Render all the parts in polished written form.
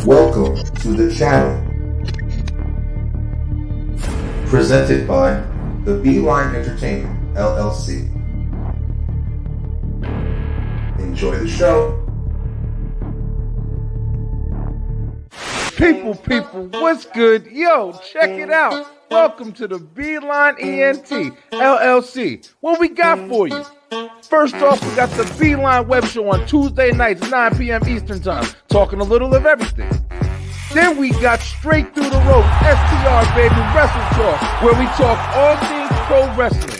Welcome to the channel. Presented by the Beeline Entertainment, LLC. Enjoy the show. People, what's good? Yo, check it out. Welcome to the Beeline ENT, LLC. What we got for you? First off, we got the Beeline Web Show on Tuesday nights, 9 p.m. Eastern Time, talking a little of everything. Then we got Straight Through the Ropes, STR, baby, Wrestletalk, where we talk all things pro wrestling.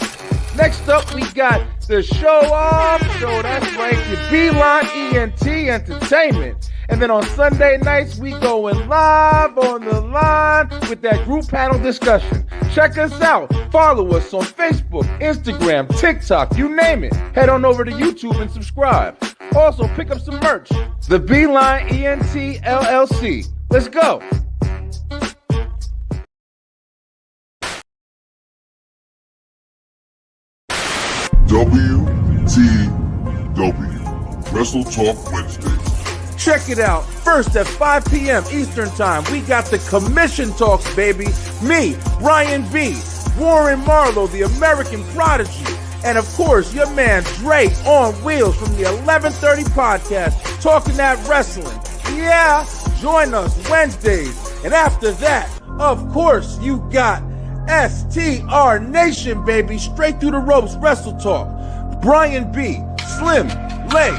Next up, we got the Show Off Show, that's right, the Beeline ENT Entertainment. And then on Sunday nights, we going live on the line with that group panel discussion. Check us out. Follow us on Facebook, Instagram, TikTok, you name it. Head on over to YouTube and subscribe. Also, pick up some merch. The Beeline ENT LLC. Let's go. WTW WrestleTalk Wednesdays. Check it out. First at 5 p.m. Eastern Time, we got the Commission Talks, baby. Me, Brian B., Warren Marlowe, the American Prodigy, and of course, your man Dre on Wheels from the 1130 podcast, talking that wrestling. Yeah, join us Wednesdays. And after that, of course, you got STR Nation, baby. Straight Through the Ropes Wrestle Talk. Brian B., Slim, Lay,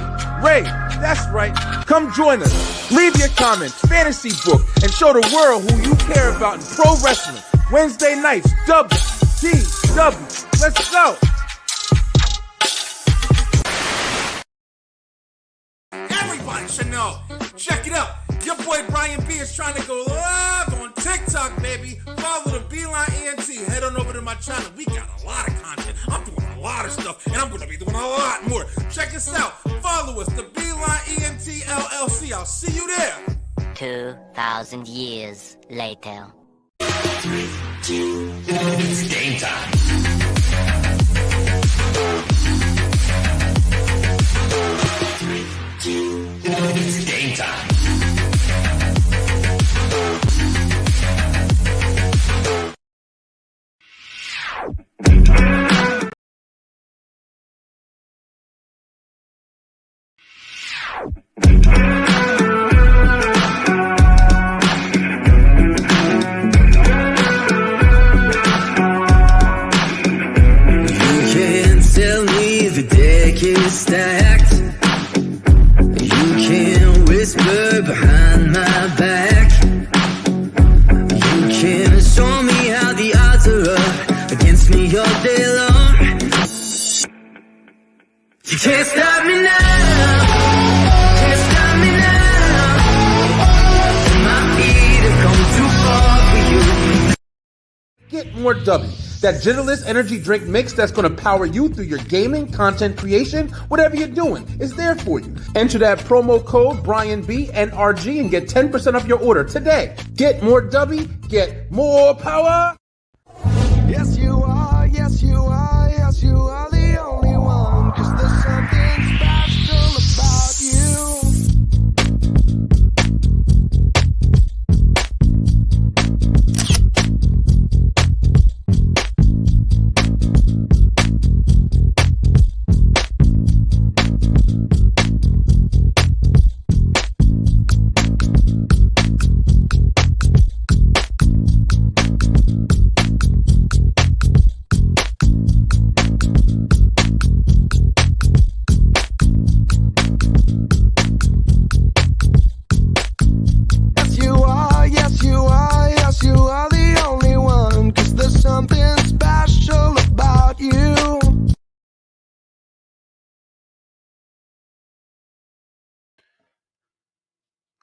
Ray, that's right. Come join us. Leave your comments, fantasy book, and show the world who you care about in pro wrestling. Wednesday nights, WTW. Let's go. Everybody should know. Check it out. Your boy Brian B is trying to go live on TikTok, baby. Follow the Beeline ENT. Head on over to my channel. We got a lot of content. I'm doing a lot of stuff, and I'm going to be doing a lot more. Check us out. Follow us, the Beeline ENT LLC. I'll see you there. 2,000 years later. It's game time. It's game time. Stacked. You can whisper behind my back. You can show me how the odds are up against me all day long. You can't stop me now. Can't stop me now. My feet have come too far for you. Get more W. That Gentlest energy drink mix that's going to power you through your gaming, content creation, whatever you're doing, is there for you. Enter that promo code BrianB NRG and get 10% off your order today. Get more W, get more power. Yes, you are, yes, you are, yes, you are the only one. 'Cause there's something special about you.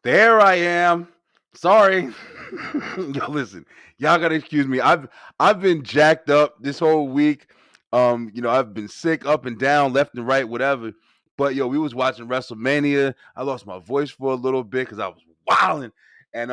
There I am. Sorry. Yo, listen, y'all gotta excuse me. I've been jacked up this whole week. I've been sick up and down, left and right, whatever. But we was watching WrestleMania. I lost my voice for a little bit because I was wilding. And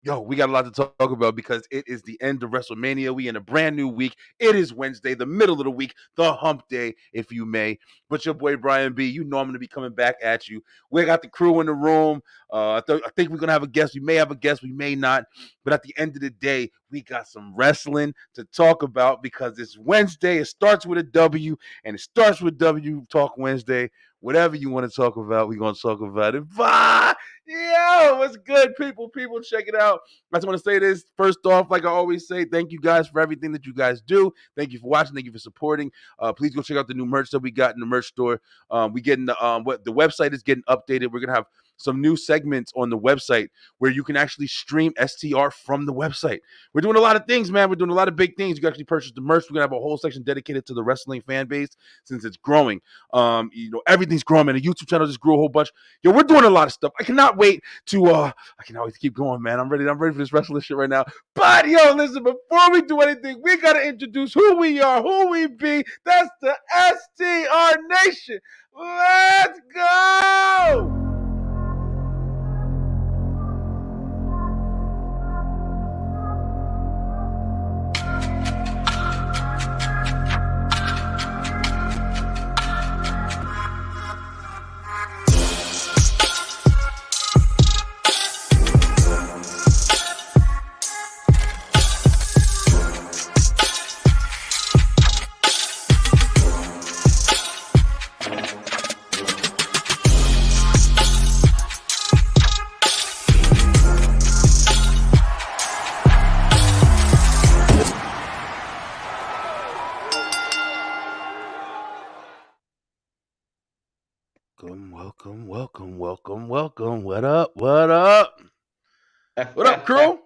Yo, we got a lot to talk about because it is the end of WrestleMania. We in a brand new week. It is Wednesday, the middle of the week, the hump day, if you may. But your boy Brian B, you know I'm going to be coming back at you. We got the crew in the room. I think we're going to have a guest. We may have a guest. We may not. But at the end of the day, we got some wrestling to talk about because it's Wednesday. It starts with a W, and it starts with W Talk Wednesday. Whatever you want to talk about, we're going to talk about it. Bye! Yo, what's good, people? People, check it out. I just want to say this. First off, like I always say, thank you guys for everything that you guys do. Thank you for watching. Thank you for supporting. Please go check out the new merch that we got in the merch store. We getting the website is getting updated. We're gonna have some new segments on the website where you can actually stream STR from the website. We're doing a lot of things, man. We're doing a lot of big things. You can actually purchase the merch. We're gonna have a whole section dedicated to the wrestling fan base since it's growing. Everything's growing, man. The YouTube channel just grew a whole bunch. Yo, we're doing a lot of stuff. I cannot wait to I can always keep going, man. I'm ready for this wrestling shit right now. But yo, listen, before we do anything, we gotta introduce who we are, who we be. That's the STR Nation. Let's go! Welcome. What up? What up, crew?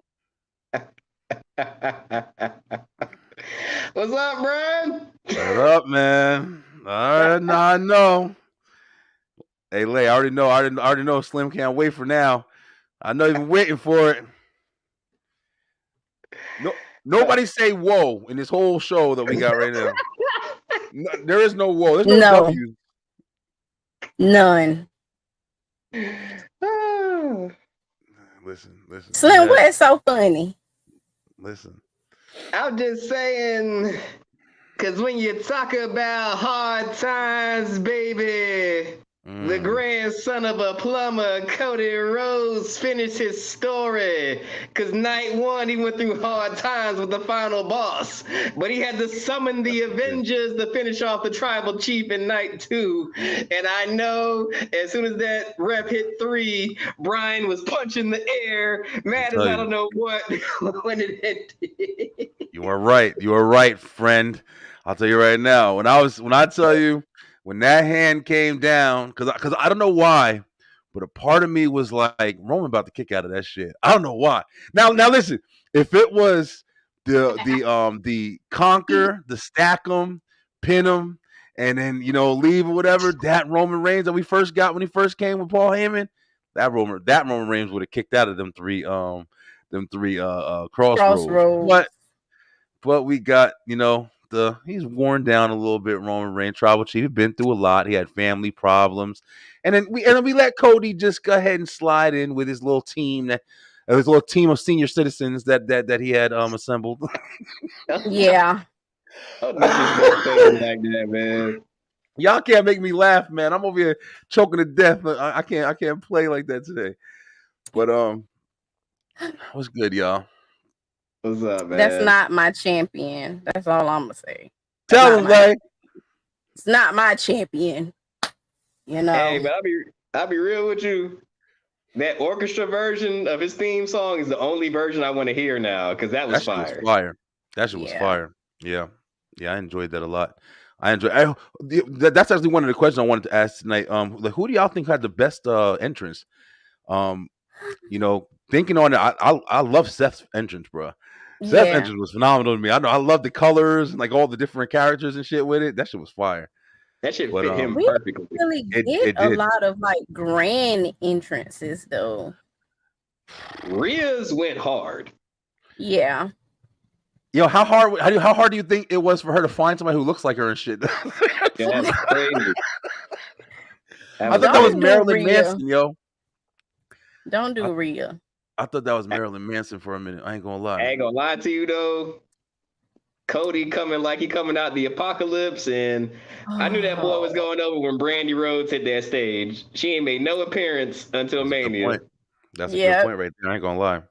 What's up, Brian? What up, man? All right, now I know. Hey, Lay, I already know. Slim can't wait for now. I know you've been waiting for it. Nobody say whoa in this whole show that we got right now. No, there is no whoa. There's no W. None. Listen. Slim, what's so funny? Listen. I'm just saying, because when you talk about hard times, baby, the grandson of a plumber, Cody Rhodes, finished his story. Because night one, he went through hard times with the final boss. But he had to summon the Avengers to finish off the tribal chief in night two. And I know as soon as that rep hit 3, Brian was punching the air, mad as I don't know what, when it hit. You are right, friend. I'll tell you right now. When that hand came down, because I don't know why, but a part of me was like, Roman about to kick out of that shit. I don't know why. Now listen, if it was the conquer, the stack 'em, pin 'em, and then leave or whatever, that Roman Reigns that we first got when he first came with Paul Heyman, that Roman Reigns would have kicked out of them three crossroads. But we got he's worn down a little bit. Roman Reigns, tribal chief, he's been through a lot. He had family problems, and then we let Cody just go ahead and slide in with his little team his little team of senior citizens that he had assembled. Yeah. Oh, like that, man. Y'all can't make me laugh, man. I'm over here choking to death. I can't play like that today. But what's good, y'all? What's up, man? That's not my champion. That's all I'm gonna say. Tell him, Lay. It's not my champion. Hey, but I'll be real with you. That orchestra version of his theme song is the only version I want to hear now, because that was fire. That shit was fire. Yeah, I enjoyed that a lot. That's actually one of the questions I wanted to ask tonight. Who do y'all think had the best entrance? Thinking on it, I love Seth's entrance, bro. Seth's entrance was phenomenal to me. I love the colors and like all the different characters and shit with it. That shit was fire. That shit fit him we perfectly. Really get a lot of like grand entrances though. Rhea's went hard. Yeah. How hard do you think it was for her to find somebody who looks like her and shit? Yeah, that's crazy. I thought that was Marilyn Manson, yo. Don't do Rhea. I thought that was Marilyn Manson for a minute. I ain't gonna lie. I ain't gonna lie to you though. Cody coming like he coming out the apocalypse, and I knew that boy was going over when Brandy Rhodes hit that stage. She ain't made no appearance until That's a good Mania. point. That's a good point right there. I ain't gonna lie.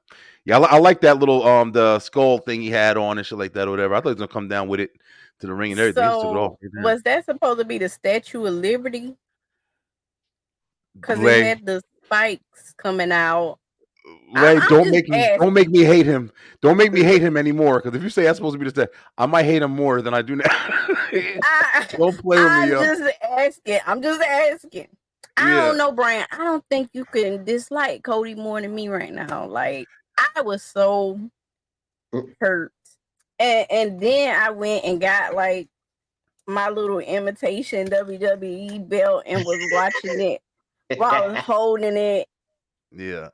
Yeah, I like that little the skull thing he had on and shit like that or whatever. I thought he was gonna come down with it to the ring and everything. He just took it off. So was that supposed to be the Statue of Liberty? Because it had the spikes coming out. Ray, don't make me hate him. Don't make me hate him anymore. Because if you say that's supposed to be the stat, I might hate him more than I do now. Don't play with me, yo. I'm just asking. I don't know, Brian. I don't think you can dislike Cody more than me right now. Like, I was so hurt. And then I went and got like my little imitation WWE belt and was watching it while I was holding it. Yeah.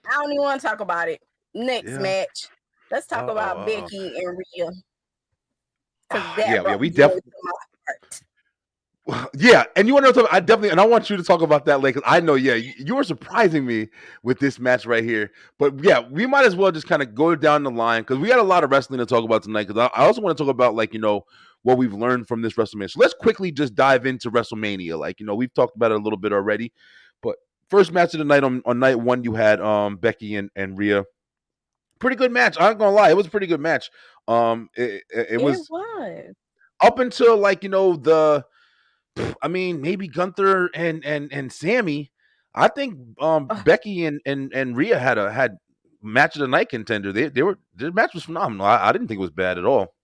I don't even want to talk about it. Next match. Let's talk about Becky and Rhea. We definitely. Yeah, and you want to know something? I want you to talk about that later. I know, you were surprising me with this match right here. But yeah, we might as well just kind of go down the line because we got a lot of wrestling to talk about tonight. Because I also want to talk about what we've learned from this WrestleMania. So let's quickly just dive into WrestleMania. We've talked about it a little bit already, but first match of the night on night one, you had Becky and Rhea. Pretty good match. I'm not gonna lie, it was a pretty good match. It was up until maybe Gunther and Sammy. I think Becky and Rhea had match of the night contender. Their match was phenomenal. I didn't think it was bad at all.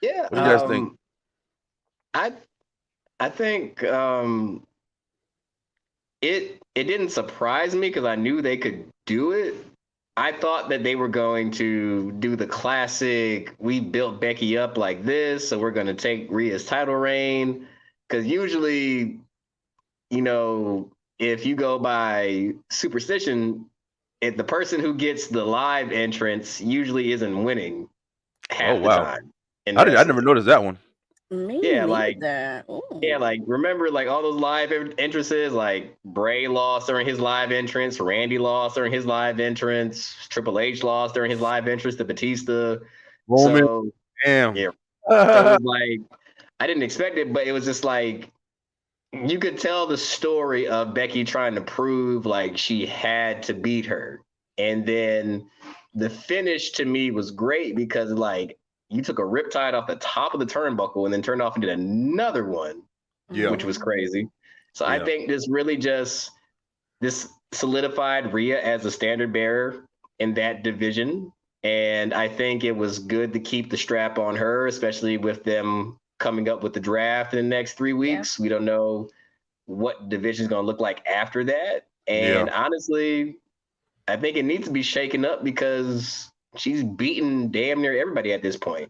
Yeah. What do you guys think? I think it didn't surprise me because I knew they could do it. I thought that they were going to do the classic, we built Becky up like this, so we're going to take Rhea's title reign. Because usually, if you go by superstition, if the person who gets the live entrance usually isn't winning half the time. I never noticed that one. Remember all those live entrances, like Bray lost during his live entrance, Randy lost during his live entrance, Triple H lost during his live entrance to Batista. Roman, damn. Yeah. So it was I didn't expect it, but it was just you could tell the story of Becky trying to prove she had to beat her. And then the finish to me was great because you took a riptide off the top of the turnbuckle and then turned off and did another one, which was crazy. So I think this really this solidified Rhea as a standard bearer in that division. And I think it was good to keep the strap on her, especially with them coming up with the draft in the next 3 weeks. We don't know what division is going to look like after that. And honestly, I think it needs to be shaken up because she's beaten damn near everybody at this point.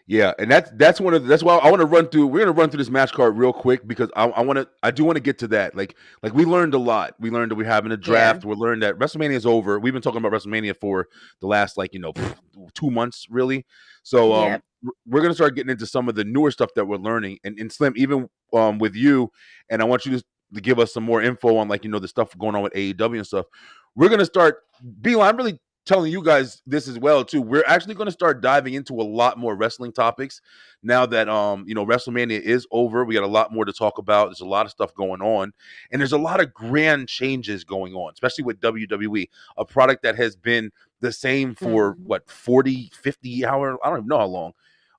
Yeah, and that's why I want to run through. We're gonna run through this match card real quick because I do want to get to that. Like we learned a lot. We learned that we're having a draft. We learned that WrestleMania is over. We've been talking about WrestleMania for the last 2 months really. So we're gonna start getting into some of the newer stuff that we're learning. And Slim, even with you, and I want you to give us some more info on the stuff going on with AEW and stuff. We're gonna start. I'm really telling you guys this as well too. We're actually going to start diving into a lot more wrestling topics now that WrestleMania is over. We got a lot more to talk about. There's a lot of stuff going on, and there's a lot of grand changes going on, especially with WWE, a product that has been the same for 40, 50 hours, I don't even know how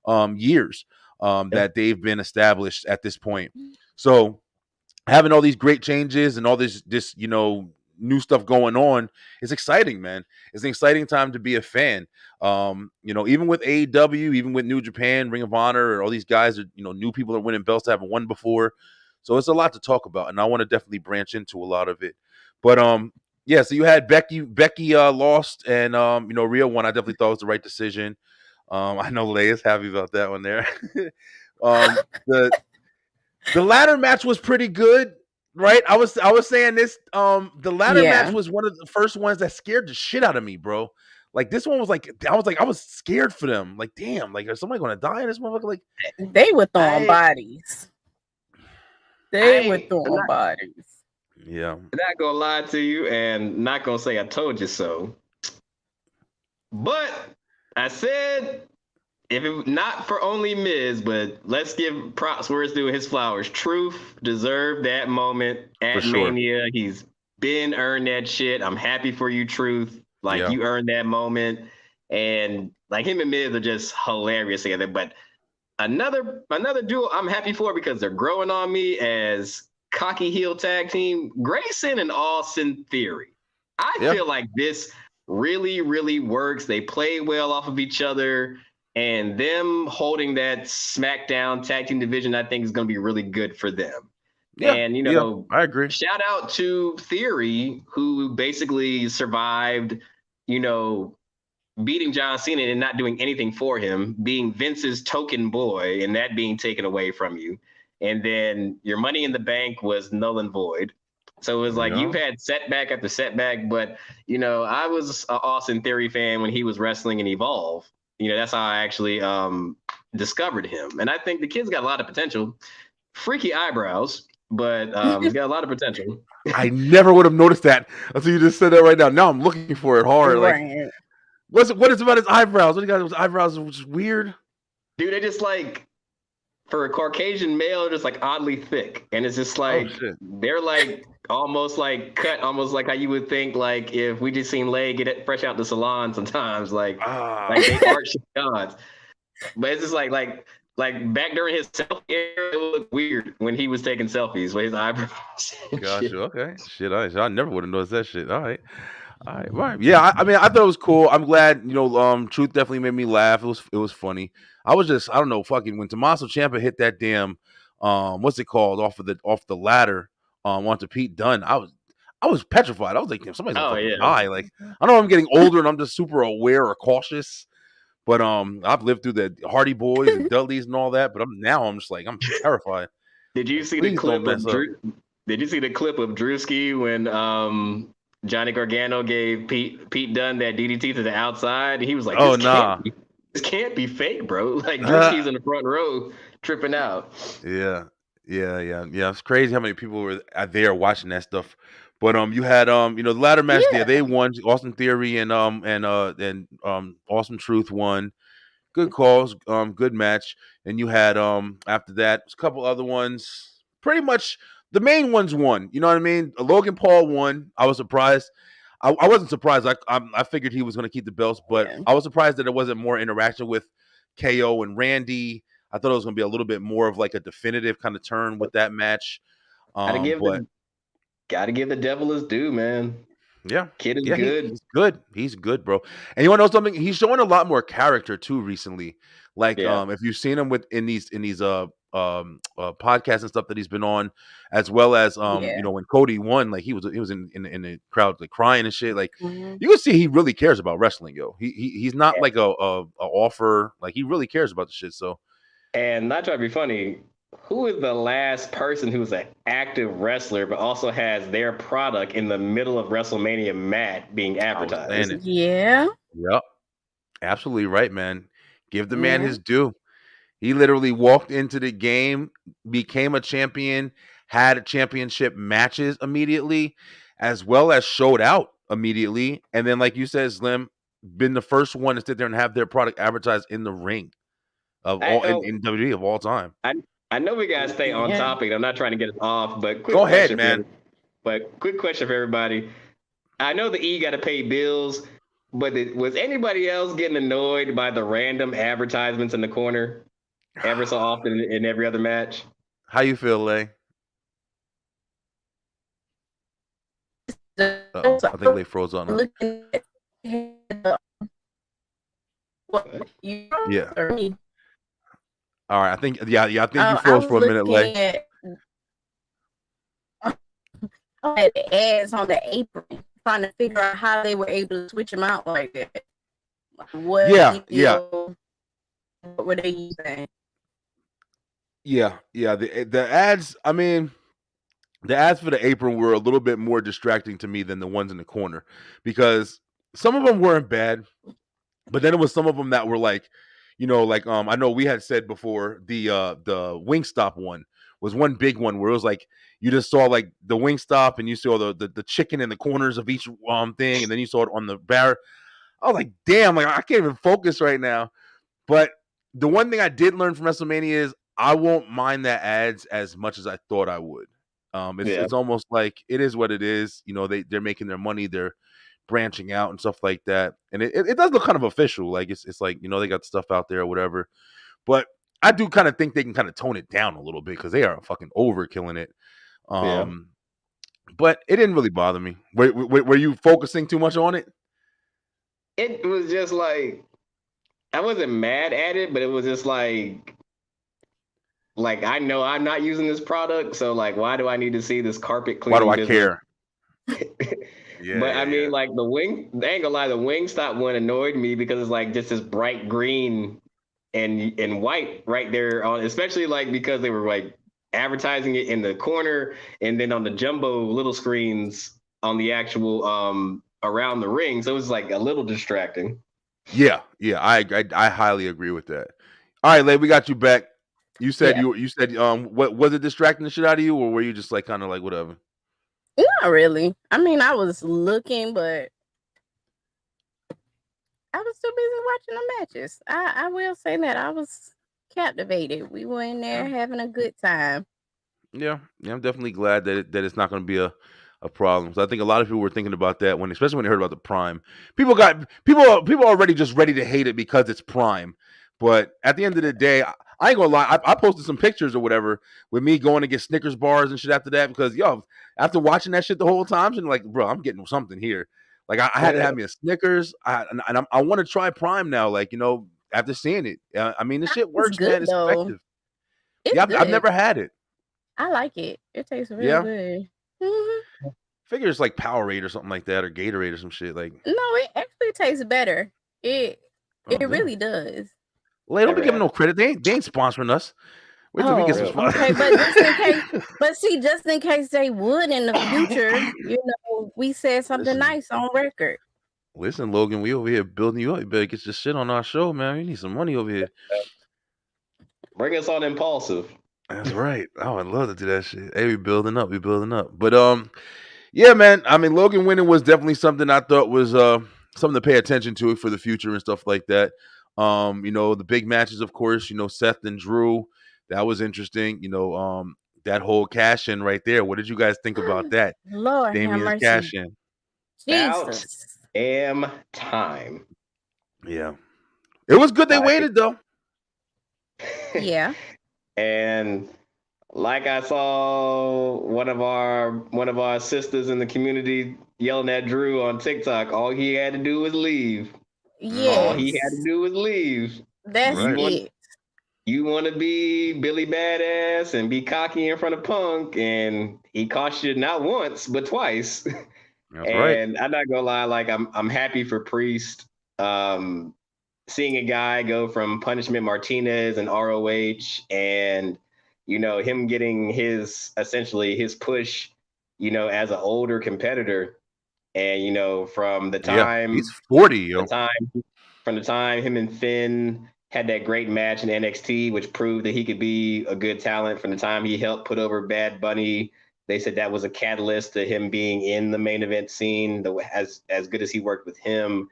long, years that they've been established at this point. So having all these great changes and all this new stuff going on is exciting, man. It's an exciting time to be a fan. Even with AEW, even with New Japan, Ring of Honor, all these guys are, new people are winning belts that haven't won before. So it's a lot to talk about, and I want to definitely branch into a lot of it. But so you had Becky lost, and Rhea won. I definitely thought it was the right decision. I know Leia's happy about that one there. The ladder match was pretty good. Right, I was saying this. The ladder match was one of the first ones that scared the shit out of me, bro. Like this one was I was scared for them. Like, damn, is somebody gonna die in this motherfucker? Like, they were throwing bodies. They were throwing bodies. Yeah. Not gonna lie to you, and not gonna say I told you so. But I said, if it not for only Miz, but let's give props where it's due his flowers. Truth deserved that moment For at sure. Mania. He's been earned that shit. I'm happy for you, Truth. Like Yeah. you earned that moment, and like him and Miz are just hilarious together. But another duo I'm happy for because they're growing on me as cocky heel tag team. Grayson and Austin Theory. I Yeah. feel like this really, really works. They play well off of each other, and them holding that SmackDown tag team division, I think, is going to be really good for them. Yeah. And, you Yeah. know, I agree. shout out to Theory, who basically survived, you know, beating John Cena and not doing anything for him, being Vince's token boy, and that being taken away from you. And then your Money in the Bank was null and void. So it was like Yeah. you've had setback after setback, but you know, I was an Austin Theory fan when he was wrestling in Evolve. You know, that's how I actually discovered him. And I think the kid's got a lot of potential. Freaky eyebrows, but he's got a lot of potential. I never would have noticed that until you just said that right now. Now I'm looking for it hard. Like, Right. what is about his eyebrows? What do you got? His eyebrows are just weird. Dude, they're just like, for a Caucasian male, they're just like oddly thick. And it's just like, shit. they're like almost like cut, almost like how you would think, like if we just seen Lay get it fresh out the salon sometimes, like they arch gods. But it's just like back during his selfie era, it looked weird when he was taking selfies with his eyebrows. and Gotcha. shit. Okay. Shit. I never would have noticed that shit. All right. All right. Right. Yeah. I mean, I thought it was cool. I'm glad. You know, Truth definitely made me laugh. It was funny. I don't know, fucking when Tommaso Ciampa hit that damn, what's it called, off the ladder, onto Pete Dunne. I was petrified. I was like, damn, somebody's gonna fucking die. Like, I know I'm getting older and I'm just super aware or cautious. But I've lived through the Hardy Boys and Dudleys and all that. But I'm just like, I'm terrified. Did you see Please the clip don't mess of up. Did you see the clip of Drewski when Johnny Gargano gave Pete Dunne that DDT to the outside? He was like, Oh, this nah. can't be fake, bro. Like Drewski's in the front row tripping out. Yeah. It's crazy how many people were there watching that stuff. But you had you know, the ladder match there. They won. Austin Theory and Awesome Truth won. Good calls, good match. And you had after that a couple other ones. Pretty much the main ones won. You know what I mean? Logan Paul won. I was surprised. I wasn't surprised. I figured he was going to keep the belts, but I was surprised that there wasn't more interaction with KO and Randy. I thought it was going to be a little bit more of like a definitive kind of turn with that match. Gotta give the devil his due, man. Yeah, Kid is yeah, good. he's good. He's good, bro. And you want to know something? He's showing a lot more character too recently. Like, if you've seen him in these podcasts and stuff that he's been on, as well as you know, when Cody won, like he was in the crowd like crying and shit. Like you can see he really cares about wrestling, yo. He's not like a offer. Like he really cares about the shit. So, and not trying to be funny, who is the last person who's an active wrestler but also has their product in the middle of WrestleMania mat being advertised? Yeah. Yep. Absolutely right, man. Give the man his due. He literally walked into the game, became a champion, had championship matches immediately, as well as showed out immediately. And then, like you said, Slim, been the first one to sit there and have their product advertised in the ring of all in WWE of all time. I know we gotta stay on topic. I'm not trying to get us off, but Go ahead, man. But quick question for everybody. I know the E got to pay bills, but was anybody else getting annoyed by the random advertisements in the corner ever so often in every other match? How you feel, Lay? I think Lay froze on us. Yeah. All right, I think you froze for a minute, Lay. I had the ads on the apron, trying to figure out how they were able to switch them out like that. What were they using? Yeah. The ads. I mean, the ads for the apron were a little bit more distracting to me than the ones in the corner, because some of them weren't bad, but then it was some of them that were like, you know, like I know we had said before the Wingstop one was one big one where it was like you just saw like the wing stop and you saw the chicken in the corners of each thing, and then you saw it on the bar. I was like, damn, like I can't even focus right now. But the one thing I did learn from WrestleMania is I won't mind that ads as much as I thought I would. It's almost like it is what it is. You know, they're making their money, they're branching out and stuff like that. And it does look kind of official. Like it's like, you know, they got stuff out there or whatever. But I do kind of think they can kind of tone it down a little bit because they are fucking overkilling it. But it didn't really bother me. Were you focusing too much on it? It was just like, I wasn't mad at it, but it was just like I know I'm not using this product, so like, why do I need to see this carpet cleaning? Why do I care? But I mean, like the ain't gonna lie, the Wingstop one annoyed me because it's like just this bright green and white right there on, especially like because they were like advertising it in the corner and then on the jumbo little screens on the actual around the ring, so it was like a little distracting. Yeah, I highly agree with that. All right, Lay, we got you back. You said you said what was it distracting the shit out of you, or were you just like kind of like whatever? Not really. I mean, I was looking, but I was too busy watching the matches. I will say that I was captivated. We were in there having a good time. Yeah, I'm definitely glad that it's not going to be a problem. So I think a lot of people were thinking about that especially when they heard about the Prime. People already just ready to hate it because it's Prime. But at the end of the day, I ain't gonna lie. I posted some pictures or whatever with me going to get Snickers bars and shit after that because after watching that shit the whole time, and like, bro, I'm getting something here. Like I had to have me a Snickers, I want to try Prime now. Like, you know, after seeing it, I mean, this shit works, good, man. It's though. effective. It's yeah, good. I've never had it. I like it. It tastes really good. Mm-hmm. Figure it's like Powerade or something like that, or Gatorade or some shit. Like, no, it actually tastes better. It really does. Well, they don't be giving no credit. They ain't sponsoring us. Wait till we get some sponsors. Okay, but just in case, just in case they would in the future, you know, we said something nice on record. Listen, Logan, we over here building you up. You better get your shit on our show, man. We need some money over here. Bring us on Impulsive. That's right. Oh, I'd love to do that shit. Hey, we building up. But yeah, man. I mean, Logan winning was definitely something I thought was something to pay attention to for the future and stuff like that. You know, the big matches, of course, you know, Seth and Drew, that was interesting. You know, that whole cash in right there. What did you guys think about that? Lord have mercy. Cash in. Jesus. Damn time. Yeah. It was good they waited though. Yeah. And like I saw one of our sisters in the community yelling at Drew on TikTok, all he had to do was leave. Yeah. All he had to do was leave. That's it. You want to be Billy Badass and be cocky in front of Punk, and he cost you not once but twice. That's right. And I'm not gonna lie, like I'm happy for Priest. Seeing a guy go from Punishment Martinez and ROH, and you know him getting essentially his push, you know, as an older competitor, and you know from the time he's 40, from the time him and Finn had that great match in NXT, which proved that he could be a good talent. From the time he helped put over Bad Bunny, they said that was a catalyst to him being in the main event scene. As good as he worked with him,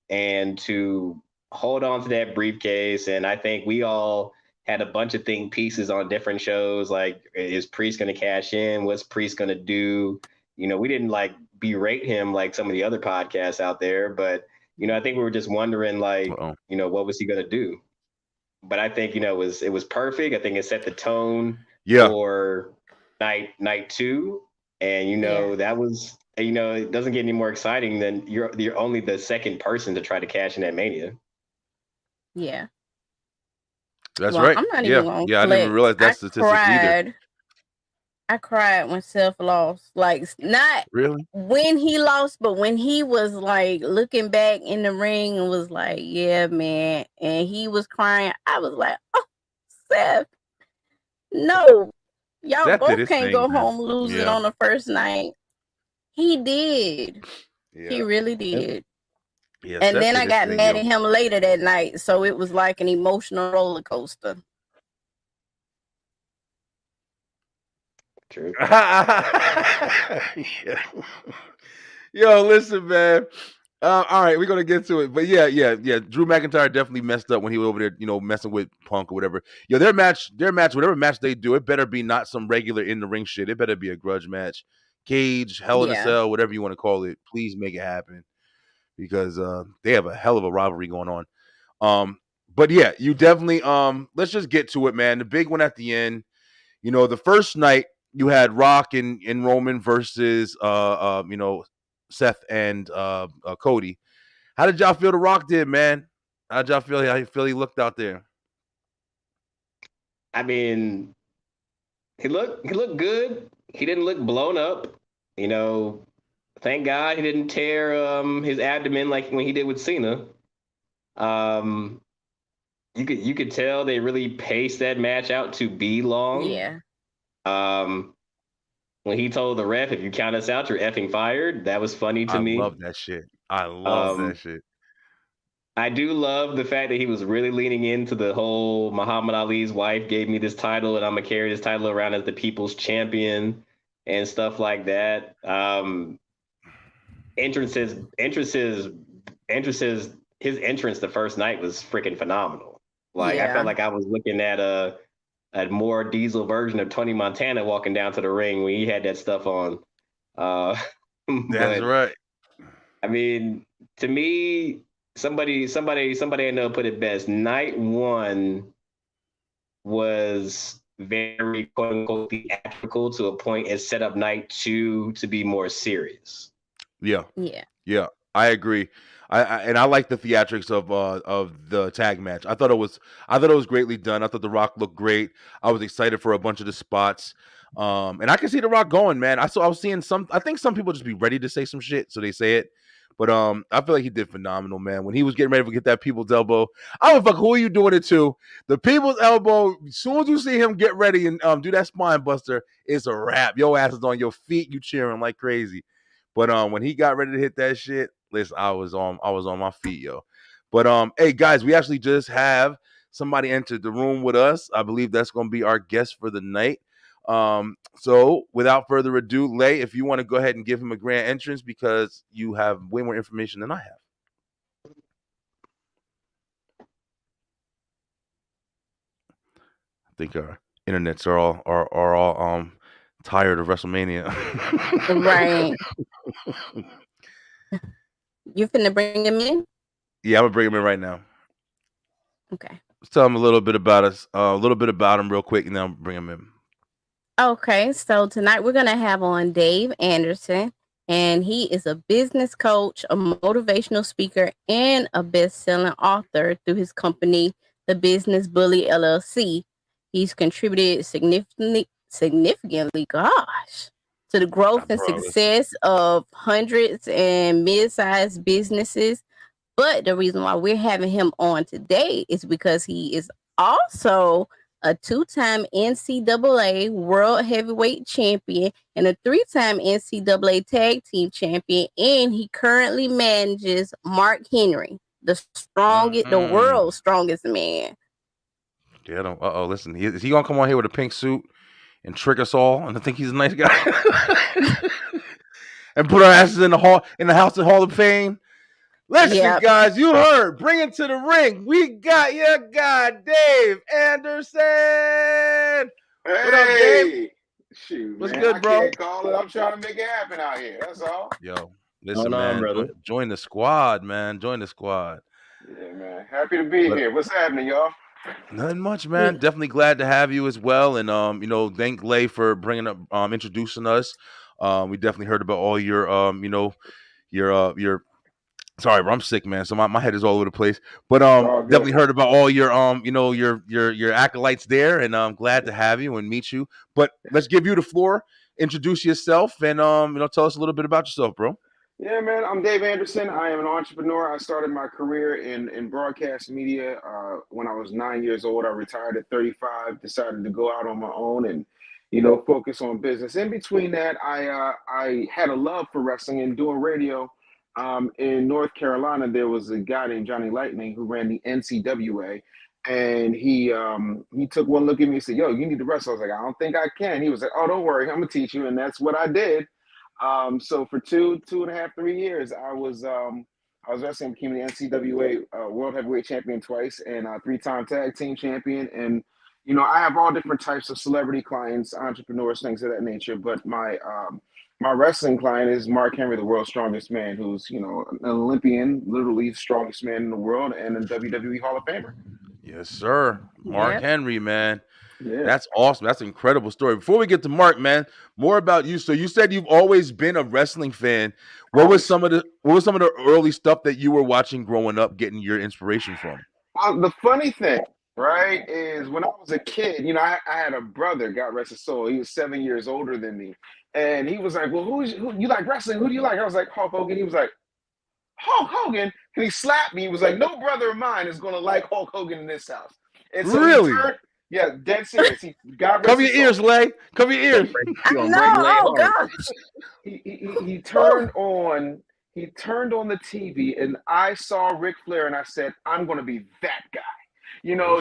and to hold on to that briefcase. And I think we all had a bunch of think pieces on different shows. Like, is Priest going to cash in? What's Priest going to do? You know, we didn't like berate him like some of the other podcasts out there, but you know, I think we were just wondering, like, you know, what was he going to do? But I think, you know, it was perfect. I think it set the tone for night 2. And, you know, that was, you know, it doesn't get any more exciting than you're only the second person to try to cash in at Mania. Yeah. That's right. I'm not even gonna I didn't even realize that statistic either. I cried when Seth lost. Like, not really when he lost, but when he was like looking back in the ring and was like, yeah, man. And he was crying. I was like, oh, Seth. No. Y'all Seth both can't go home losing on the first night. He did. Yeah. He really did. Yeah, and then I got mad at him later that night. So it was like an emotional roller coaster. True. Yeah. Yo, listen, man. All right, we're gonna get to it, but yeah. Drew McIntyre definitely messed up when he was over there, messing with Punk or whatever. Yo, their match, whatever match they do, it better be not some regular in the ring shit. It better be a grudge match, cage, Hell in a Cell, whatever you want to call it. Please make it happen because they have a hell of a rivalry going on. But yeah, you definitely let's just get to it, man. The big one at the end. The first night you had Rock and Roman versus Seth and Cody. How did y'all feel The Rock did, man? How did y'all feel? How you feel he looked out there? I mean, he looked good. He didn't look blown up. Thank God he didn't tear his abdomen like when he did with Cena. You could tell they really paced that match out to be long. Yeah. When he told the ref, "If you count us out, you're effing fired," that was funny to me. I love that shit. I love that shit. I do love the fact that he was really leaning into the whole Muhammad Ali's wife gave me this title and I'm gonna carry this title around as the people's champion and stuff like that. His entrance the first night was freaking phenomenal. I felt like I was looking at a more Diesel version of Tony Montana walking down to the ring when he had that stuff on. That's right. I mean, to me, somebody I know put it best. Night one was very quote unquote theatrical to a point. It set up night two to be more serious. Yeah. I agree. I like the theatrics of the tag match. I thought it was greatly done. I thought The Rock looked great. I was excited for a bunch of the spots. And I can see The Rock going, man. I was seeing I think some people just be ready to say some shit, so they say it. But I feel like he did phenomenal, man. When he was getting ready to get that people's elbow, I don't fuck who are you doing it to. The people's elbow, as soon as you see him get ready and do that spine buster, it's a wrap. Your ass is on your feet, you cheering like crazy. But when he got ready to hit that shit, listen, I was on my feet, yo. But hey guys, we actually just have somebody entered the room with us. I believe that's gonna be our guest for the night. So without further ado, Lay, if you want to go ahead and give him a grand entrance because you have way more information than I have. I think our internets are all tired of WrestleMania. Right. You finna bring him in? Yeah, I'm gonna bring him in right now. Okay. Let's tell him a little bit about us, a little bit about him real quick, and then I'll bring him in. Okay, so tonight we're going to have on Dave Anderson, and he is a business coach, a motivational speaker, and a best-selling author through his company, The Business Bully LLC. He's contributed significantly, gosh, to the growth and success of hundreds and mid-sized businesses. But the reason why we're having him on today is because he is also a 2-time NCAA World Heavyweight Champion and a 3-time NCAA Tag Team Champion, and he currently manages Mark Henry, the world's strongest man. Yeah, listen, is he gonna come on here with a pink suit and trick us all and I think he's a nice guy and put our asses in the House of Hall of Fame? Listen, guys, you heard. Bring it to the ring. We got your guy, Dave Anderson. Hey, what up, Dave? Shoot, what's man, good, bro? I can't call it. I'm trying to make it happen out here. That's all. Yo, listen, man. Brother. Join the squad, man. Join the squad. Yeah, man. Happy to be here. What's happening, y'all? Nothing much, man. Definitely glad to have you as well. And thank Lay for bringing up, introducing us. We definitely heard about all your, your. Sorry, bro, I'm sick, man. So my head is all over the place. But definitely heard about all your your acolytes there, and I'm glad to have you and meet you. But let's give you the floor. Introduce yourself and tell us a little bit about yourself, bro. Yeah, man. I'm Dave Anderson. I am an entrepreneur. I started my career in broadcast media when I was 9 years old. I retired at 35. Decided to go out on my own and focus on business. In between that, I had a love for wrestling and doing radio. In North Carolina, there was a guy named Johnny Lightning who ran the NCWA. And he took one look at me and said, "Yo, you need to wrestle." I was like, "I don't think I can." He was like, "Oh, don't worry, I'm gonna teach you," and that's what I did. So for 2.5, 3 years, I was wrestling, became the NCAA World Heavyweight Champion twice, and 3-time tag team champion. And I have all different types of celebrity clients, entrepreneurs, things of that nature. But my wrestling client is Mark Henry, the world's strongest man, who's an Olympian, literally the strongest man in the world, and a WWE Hall of Famer. Yes, sir. Mark Henry, man. Yeah. That's awesome. That's an incredible story. Before we get to Mark, man, more about you. So you said you've always been a wrestling fan. What was some of the early stuff that you were watching growing up, getting your inspiration from? The funny thing, right, is when I was a kid, I had a brother, God rest his soul. He was 7 years older than me. And he was like, "Well, who you like wrestling? Who do you like?" I was like, "Hulk Hogan." He was like, "Hulk Hogan?" And he slapped me. He was like, "No brother of mine is going to like Hulk Hogan in this house." And so really? Yeah, dead serious. Cover your ears, Lay. Cover your ears. Oh gosh. He turned on the TV, and I saw Ric Flair, and I said, "I'm going to be that guy."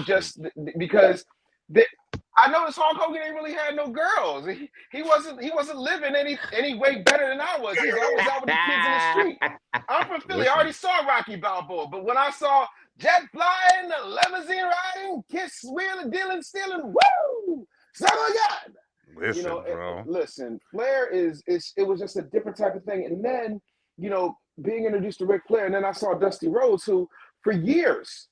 Just because I noticed Hulk Hogan ain't really had no girls. He wasn't living any way better than I was. He was always out with the kids in the street. I'm from Philly. I already saw Rocky Balboa, but when I saw jet flying, limousine riding, kiss wheeling, dealing, stealing, woo! Son of God. Listen, bro. Listen, Flair it was just a different type of thing. And then, being introduced to Ric Flair, and then I saw Dusty Rhodes, who for years,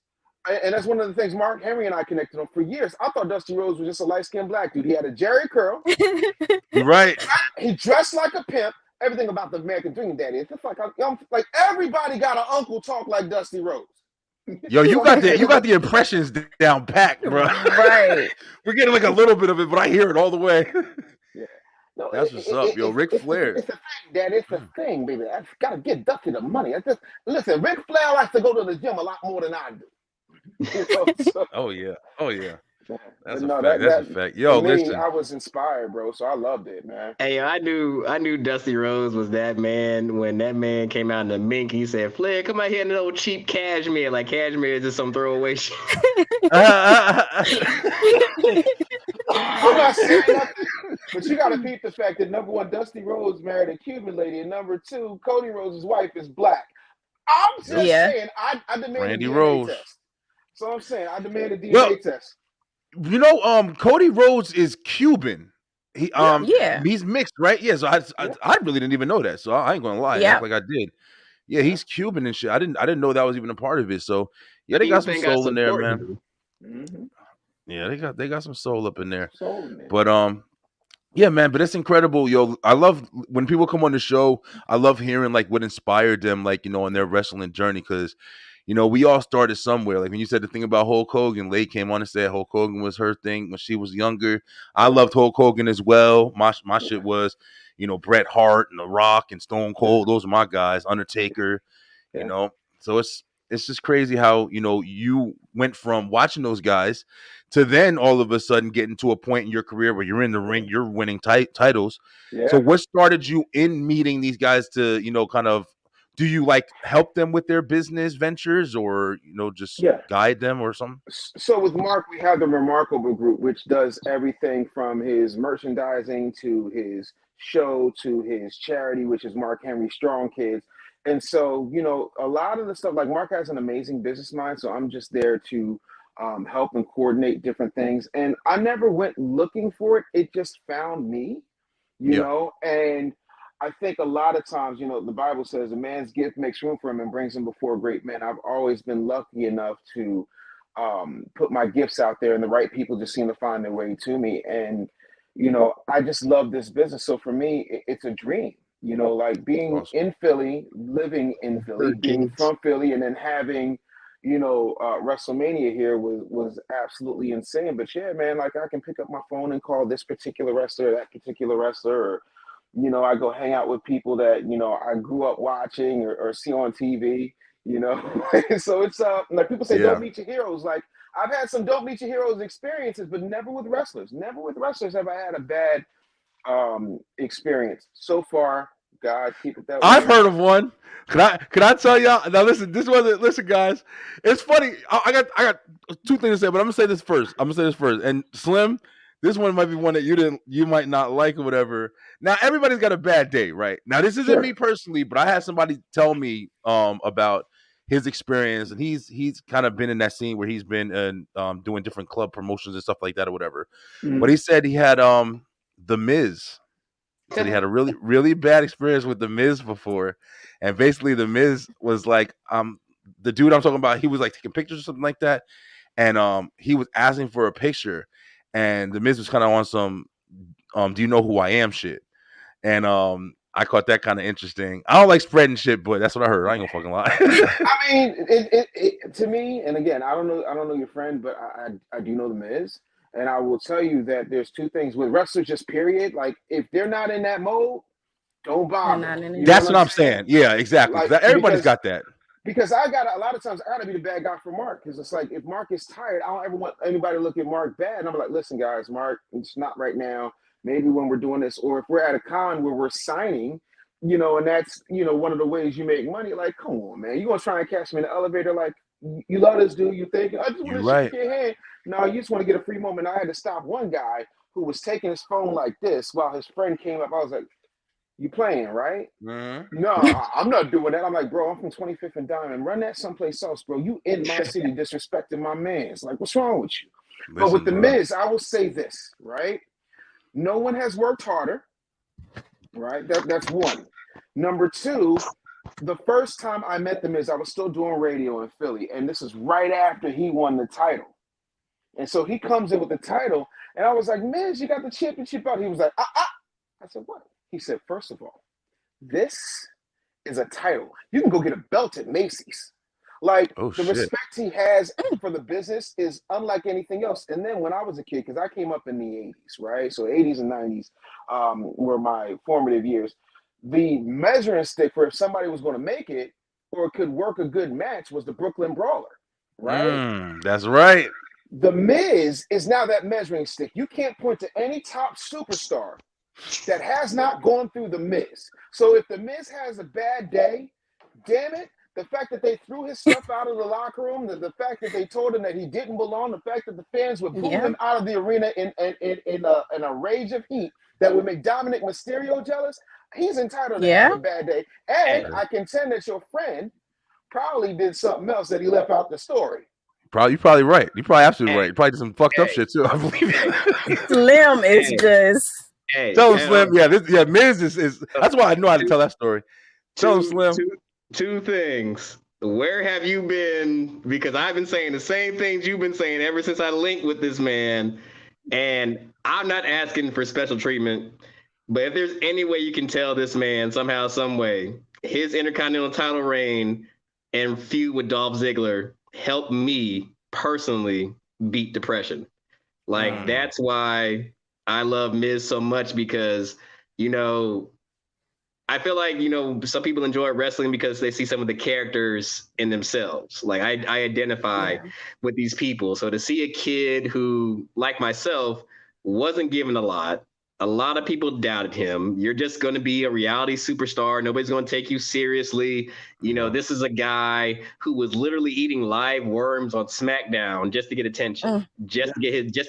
and that's one of the things Mark Henry and I connected on. For years, I thought Dusty Rhodes was just a light-skinned black dude. He had a Jerry curl. Right. He dressed like a pimp. Everything about the American Dream, Daddy. It's just like everybody got an uncle talk like Dusty Rhodes. Yo, you got the impressions down packed, bro. Right. We're getting like a little bit of it, but I hear it all the way. Yeah. No, that's what's up, yo. Ric Flair. It's a thing, Dad. It's a thing, baby. I just gotta get Dusty the money. Listen, Ric Flair likes to go to the gym a lot more than I do. Oh yeah. That's No, a fact. Yo, listen. I was inspired, bro. So I loved it, man. Hey, I knew Dusty Rhodes was that man when that man came out in the mink. He said, "Flair, come out here in an old cheap cashmere. Like cashmere is just some throwaway shit." I'm not saying nothing, but you got to peep the fact that number one, Dusty Rhodes married a Cuban lady, and number two, Cody Rhodes' wife is black. I'm just saying, I demand Randy a DNA Rhodes. test. So I'm saying, I demand a DNA test. Cody Rhodes is Cuban. He's mixed, right? Yeah. So I really didn't even know that. So I ain't gonna lie, act like I did. Yeah, he's Cuban and shit. I didn't know that was even a part of it. So yeah, they got some soul in there, man. Mm-hmm. Yeah, they got some soul up in there. But yeah, man, but it's incredible, yo. I love when people come on the show. I love hearing like what inspired them, like on their wrestling journey, because we all started somewhere. Like when you said the thing about Hulk Hogan, Lay came on and said Hulk Hogan was her thing when she was younger. I loved Hulk Hogan as well. My shit was, Bret Hart and The Rock and Stone Cold. Those are my guys. Undertaker, So it's just crazy how you went from watching those guys to then all of a sudden getting to a point in your career where you're in the ring, you're winning titles. Yeah. So what started you in meeting these guys to kind of, do you like help them with their business ventures or just guide them or something? So with Mark, we have the Remarkable Group, which does everything from his merchandising to his show to his charity, which is Mark Henry Strong Kids. And so, a lot of the stuff, like Mark has an amazing business mind, so I'm just there to help and coordinate different things. And I never went looking for it. It just found me, and I think a lot of times, the Bible says a man's gift makes room for him and brings him before great men. I've always been lucky enough to put my gifts out there, and the right people just seem to find their way to me. And, I just love this business. So for me, it's a dream, like being in Philly, living in Philly, being from Philly, and then having, WrestleMania here was absolutely insane. But yeah, man, like I can pick up my phone and call this particular wrestler, that particular wrestler, or I go hang out with people that, I grew up watching or see on TV, So it's like people say, don't meet your heroes. Like I've had some don't meet your heroes experiences, but never with wrestlers. Never with wrestlers have I had a bad experience. So far, God, keep it that way. I've heard of one. Can I tell y'all? Now listen, listen, guys. It's funny. I got two things to say, but I'm gonna say this first. And Slim, this one might be one that you might not like or whatever. Now everybody's got a bad day, right? Now this isn't me personally, but I had somebody tell me about his experience, and he's kind of been in that scene where he's been doing different club promotions and stuff like that or whatever. Mm. But he said he had the Miz. Said he had a really, really bad experience with the Miz before, and basically the Miz was like, the dude I'm talking about, he was like taking pictures or something like that, and he was asking for a picture, and the Miz was kind of on some, do you know who I am shit, and I caught that kind of interesting. I don't like spreading shit, but that's what I heard. I ain't gonna fucking lie. I mean, it to me, and again, I don't know your friend, but I do know the Miz. And I will tell you that there's two things with wrestlers, just period. Like, if they're not in that mode, don't bother. That's what I'm saying. Yeah, exactly. Like, Everybody's got that. Because a lot of times I gotta be the bad guy for Mark. Because it's like, if Mark is tired, I don't ever want anybody to look at Mark bad. And I'm like, listen, guys, Mark, it's not right now. Maybe when we're doing this, or if we're at a con where we're signing, and that's, one of the ways you make money. Like, come on, man. You gonna try and catch me in the elevator? Like, you love this dude? You think I just want to shake your hand? No, you just want to get a free moment. I had to stop one guy who was taking his phone like this while his friend came up. I was like, you playing, right? Mm-hmm. No, I'm not doing that. I'm like, bro, I'm from 25th and Diamond. Run that someplace else, bro. You in my city disrespecting my mans. Like, what's wrong with you? But with the Miz, I will say this, right? No one has worked harder, right? That's one. Number two, the first time I met the Miz, I was still doing radio in Philly, and this is right after he won the title. And so he comes in with the title, and I was like, Miz, you got the championship out. He was like, I said, what? He said, first of all, this is a title. You can go get a belt at Macy's. Like, the respect he has for the business is unlike anything else. And then when I was a kid, because I came up in the 80s, right? So 80s and 90s were my formative years. The measuring stick for if somebody was going to make it or could work a good match was the Brooklyn Brawler, right? That's right. The Miz is now that measuring stick. You can't point to any top superstar that has not gone through the Miz. So if the Miz has a bad day, damn it, the fact that they threw his stuff out of the locker room, the fact that they told him that he didn't belong, the fact that the fans would boo him out of the arena in a rage of heat that would make Dominic Mysterio jealous, he's entitled to have a bad day. And I contend that your friend probably did something else that he left out the story. You're probably right. You're probably absolutely right. You probably did some fucked up shit too. I believe Slim is just. Tell him, Slim. Yeah, Miz is. That's why I know how to tell that story. Tell him, Slim. Two things. Where have you been? Because I've been saying the same things you've been saying ever since I linked with this man. And I'm not asking for special treatment, but if there's any way you can tell this man somehow, some way, his Intercontinental title reign and feud with Dolph Ziggler helped me personally beat depression. Like, that's why I love Miz so much, because, I feel like, some people enjoy wrestling because they see some of the characters in themselves. Like, I identify with these people. So to see a kid who, like myself, wasn't given a lot of people doubted him. You're just going to be a reality superstar. Nobody's going to take you seriously. This is a guy who was literally eating live worms on SmackDown just to get attention, just to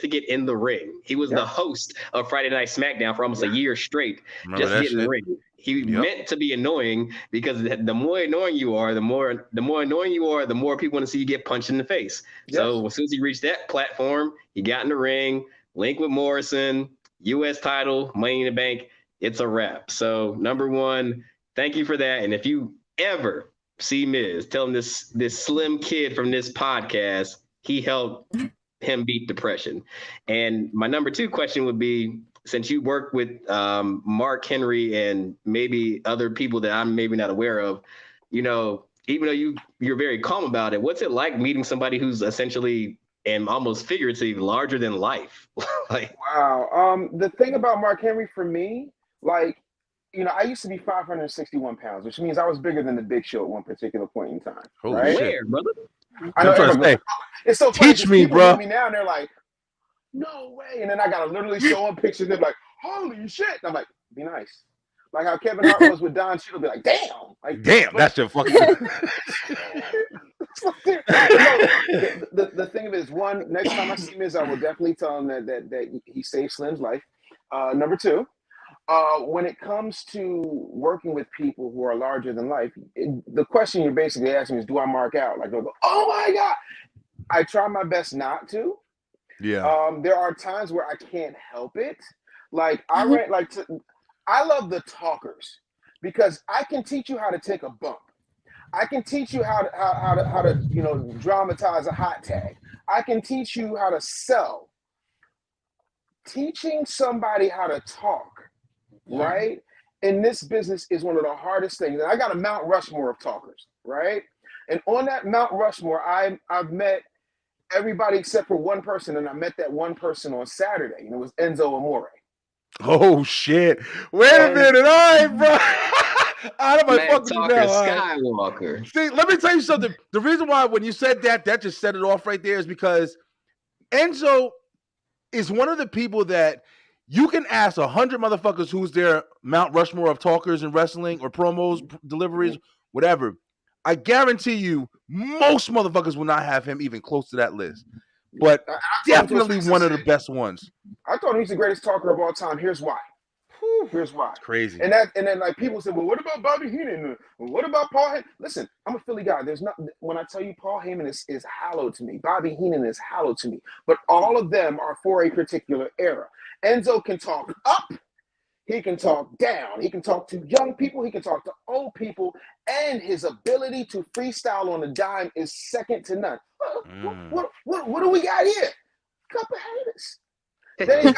get in the ring. He was the host of Friday Night SmackDown for almost a year straight, just to get in the ring. He meant to be annoying, because the more annoying you are, the more annoying you are, the more people want to see you get punched in the face. So as soon as he reached that platform, he got in the ring, linked with Morrison, U.S. title, Money in the Bank. It's a wrap. So number one, thank you for that. And if you ever see Miz, tell him this slim kid from this podcast, he helped him beat depression. And my number two question would be, since you work with Mark Henry and maybe other people that I'm maybe not aware of, even though you're very calm about it, what's it like meeting somebody who's essentially and almost figuratively larger than life? Wow. The thing about Mark Henry for me, I used to be 561 pounds, which means I was bigger than the Big Show at one particular point in time. Holy right? shit. Where, brother? I know. It's so funny. Teach me, people bro. look at me now and they're like, no way. And then I gotta literally show them pictures. They're like, holy shit. And I'm like, be nice. Like how Kevin Hart was with Don Cheadle, be like, damn. Like, damn, that's your fucking. The thing of it is, one, next time I see Miz, I will definitely tell him that he saved Slim's life. Number two, when it comes to working with people who are larger than life, the question you're basically asking is, do I mark out? Like, they'll go, oh my God. I try my best not to. Yeah. There are times where I can't help it. Like I love the talkers because I can teach you how to take a bump. I can teach you how to dramatize a hot tag. I can teach you how to sell. Teaching somebody how to talk, right? In this business is one of the hardest things. And I got a Mount Rushmore of talkers, right? And on that Mount Rushmore, I've met everybody except for one person, and I met that one person on Saturday, and it was Enzo Amore. Oh shit! Wait a minute, all right, bro. I might fuck with you now. Skywalker. See, let me tell you something. The reason why when you said that just set it off right there is because Enzo is one of the people that you can ask 100 motherfuckers who's their Mount Rushmore of talkers in wrestling or promos, deliveries, whatever. I guarantee you, most motherfuckers will not have him even close to that list. But definitely one of the best ones. I thought he's the greatest talker of all time. Here's why. Here's why. It's crazy. And then like people say, well, what about Bobby Heenan? What about Paul Heyman? Listen, I'm a Philly guy. There's not, when I tell you Paul Heyman is hallowed to me, Bobby Heenan is hallowed to me. But all of them are for a particular era. Enzo can talk up. He can talk down. He can talk to young people. He can talk to old people. And his ability to freestyle on a dime is second to none. What do we got here? Couple haters. Then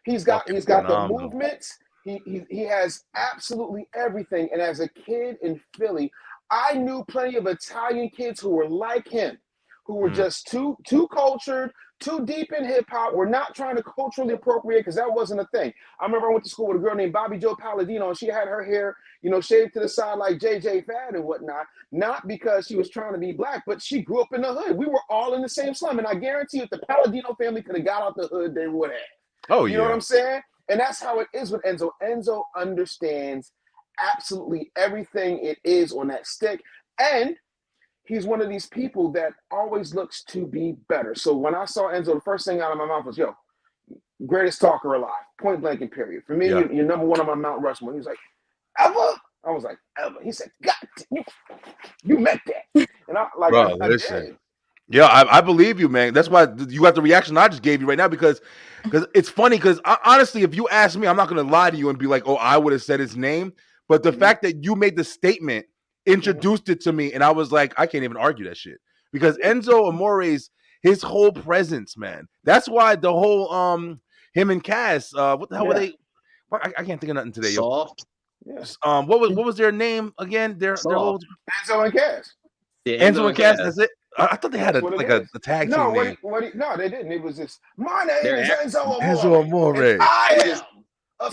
he's got the movements. He has absolutely everything. And as a kid in Philly, I knew plenty of Italian kids who were like him, who were just too cultured, too deep in hip hop. We're not trying to culturally appropriate because that wasn't a thing. I remember I went to school with a girl named Bobby Joe Palladino, and she had her hair, shaved to the side like JJ Fad and whatnot. Not because she was trying to be black, but she grew up in the hood. We were all in the same slum, and I guarantee you, if the Palladino family could have got out the hood, they would have. Oh, you know what I'm saying? And that's how it is with Enzo. Enzo understands absolutely everything it is on that stick, and he's one of these people that always looks to be better. So when I saw Enzo, the first thing out of my mouth was, yo, greatest talker alive, point blank and period. For me, you're number one on my Mount Rushmore. He was like, ever? I was like, ever. He said, God, you meant that. And I did. Yeah, I believe you, man. That's why you got the reaction I just gave you right now because it's funny because honestly, if you ask me, I'm not going to lie to you and be like, oh, I would have said his name. But the fact that you made the statement introduced it to me, and I was like, I can't even argue that shit because Enzo Amore's his whole presence, man. That's why the whole him and Cass, what the hell were they? I can't think of nothing today. Soft. What was their name again? Their whole Enzo and Cass. Yeah, Enzo and Cass. That's it. I thought they had a tag team name. No, they didn't. It was just, my name is Enzo Amore. Enzo Amore. I am a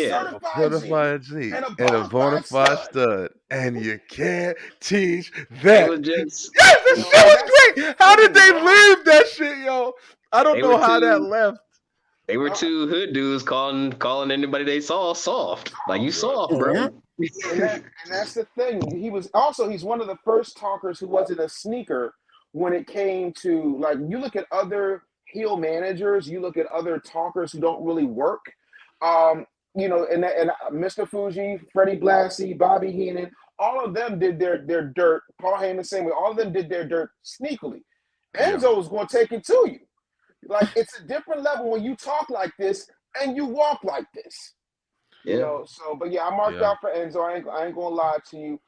certified G and a bona fide stud. And you can't teach that. It was just, yes, this shit was great. How did they leave that shit, yo? I don't know how that left. They were two hood dudes calling anybody they saw soft. Like, you soft, bro. And that's the thing. He's one of the first talkers who wasn't a sneaker when it came to, like, you look at other heel managers, you look at other talkers who don't really work. And Mr. Fuji, Freddie Blassie, Bobby Heenan, all of them did their dirt. Paul Heyman, same way. All of them did their dirt sneakily. Enzo was going to take it to you. Like, it's a different level when you talk like this and you walk like this. Yeah. But I marked out for Enzo. I ain't gonna lie to you.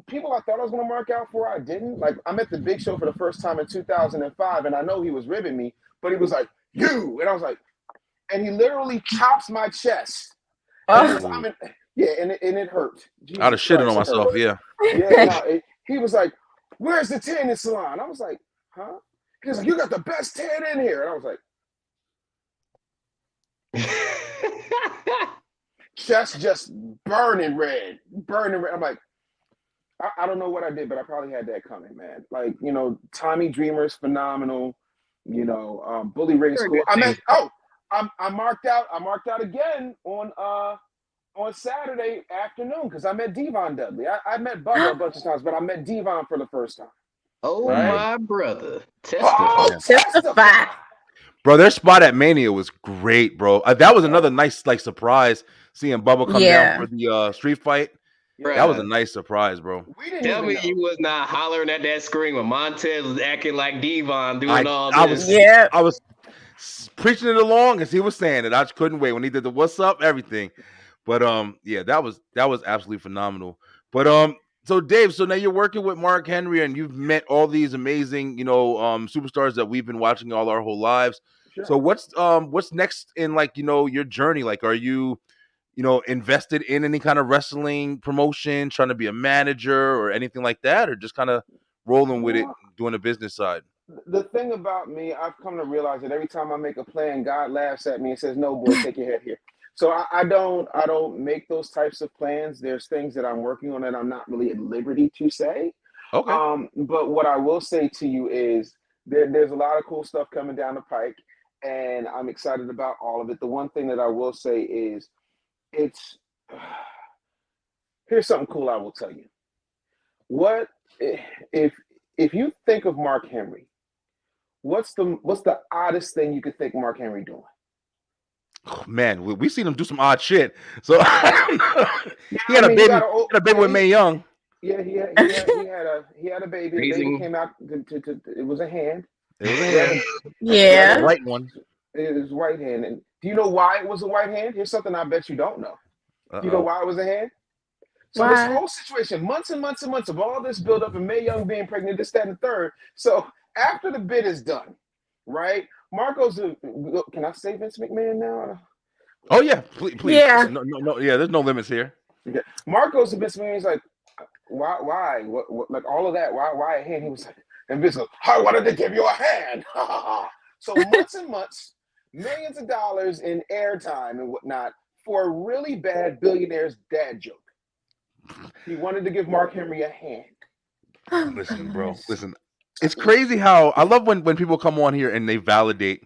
People I thought I was gonna mark out for, I didn't. Like, I met the Big Show for the first time in 2005, and I know he was ribbing me, but he was like, "You," and I was like, and he literally chops my chest. And it hurt. Jesus I'd have shitted on myself. He was like, "Where's the tanning salon?" I was like, "Huh?" He was like, "You got the best tan in here," and I was like, chest just burning red. I'm like, I don't know what I did, but I probably had that coming, man. Like, Tommy Dreamer's phenomenal. Bully Ray's cool. I marked out again on on Saturday afternoon because I met Devon Dudley. I met Bubba a bunch of times, but I met Devon for the first time. Oh, right? my brother. Oh, Testify. Bro, their spot at Mania was great, bro. That was another nice like surprise seeing Bubba come down for the street fight. That was a nice surprise, bro. We didn't Tell even me know. you was not hollering at that screen when Montez was acting like Devon doing all this. I was preaching it along as he was saying it. I just couldn't wait when he did the "What's up" everything. But yeah, that was absolutely phenomenal. But so Dave, so now you're working with Mark Henry, and you've met all these amazing, superstars that we've been watching all our whole lives. Sure. So what's next in like your journey? Like, are you invested in any kind of wrestling promotion, trying to be a manager or anything like that, or just kind of rolling with it, doing the business side? The thing about me, I've come to realize that every time I make a plan, God laughs at me and says, "No, boy, take your head here." So I don't make those types of plans. There's things that I'm working on that I'm not really at liberty to say. Okay. But what I will say to you is there's a lot of cool stuff coming down the pike, and I'm excited about all of it. The one thing that I will say is here's something cool I will tell you. What if you think of Mark Henry, what's the oddest thing you could think Mark Henry doing? Oh, man, we seen him do some odd shit. So he had a baby with Mae Young. Yeah, he had a baby. The baby came out. It was a hand. It was a hand. Yeah, a white one. It was white hand. And do you know why it was a white hand? Here's something I bet you don't know. Do you know why it was a hand? So this whole situation, months and months and months of all this buildup and Mae Young being pregnant, this, that, and the third. So after the bid is done, right? Marco's. Can I say Vince McMahon now? Oh yeah, please. Yeah. No. Yeah, there's no limits here. Okay. Marco's to Vince McMahon. He's like, why? What? Like all of that? Why a hand? He was like, and Vince goes, I wanted to give you a hand. So months and months, millions of dollars in airtime and whatnot for a really bad billionaire's dad joke. He wanted to give Mark Henry a hand. Listen, bro. Listen, it's crazy how I love when people come on here and they validate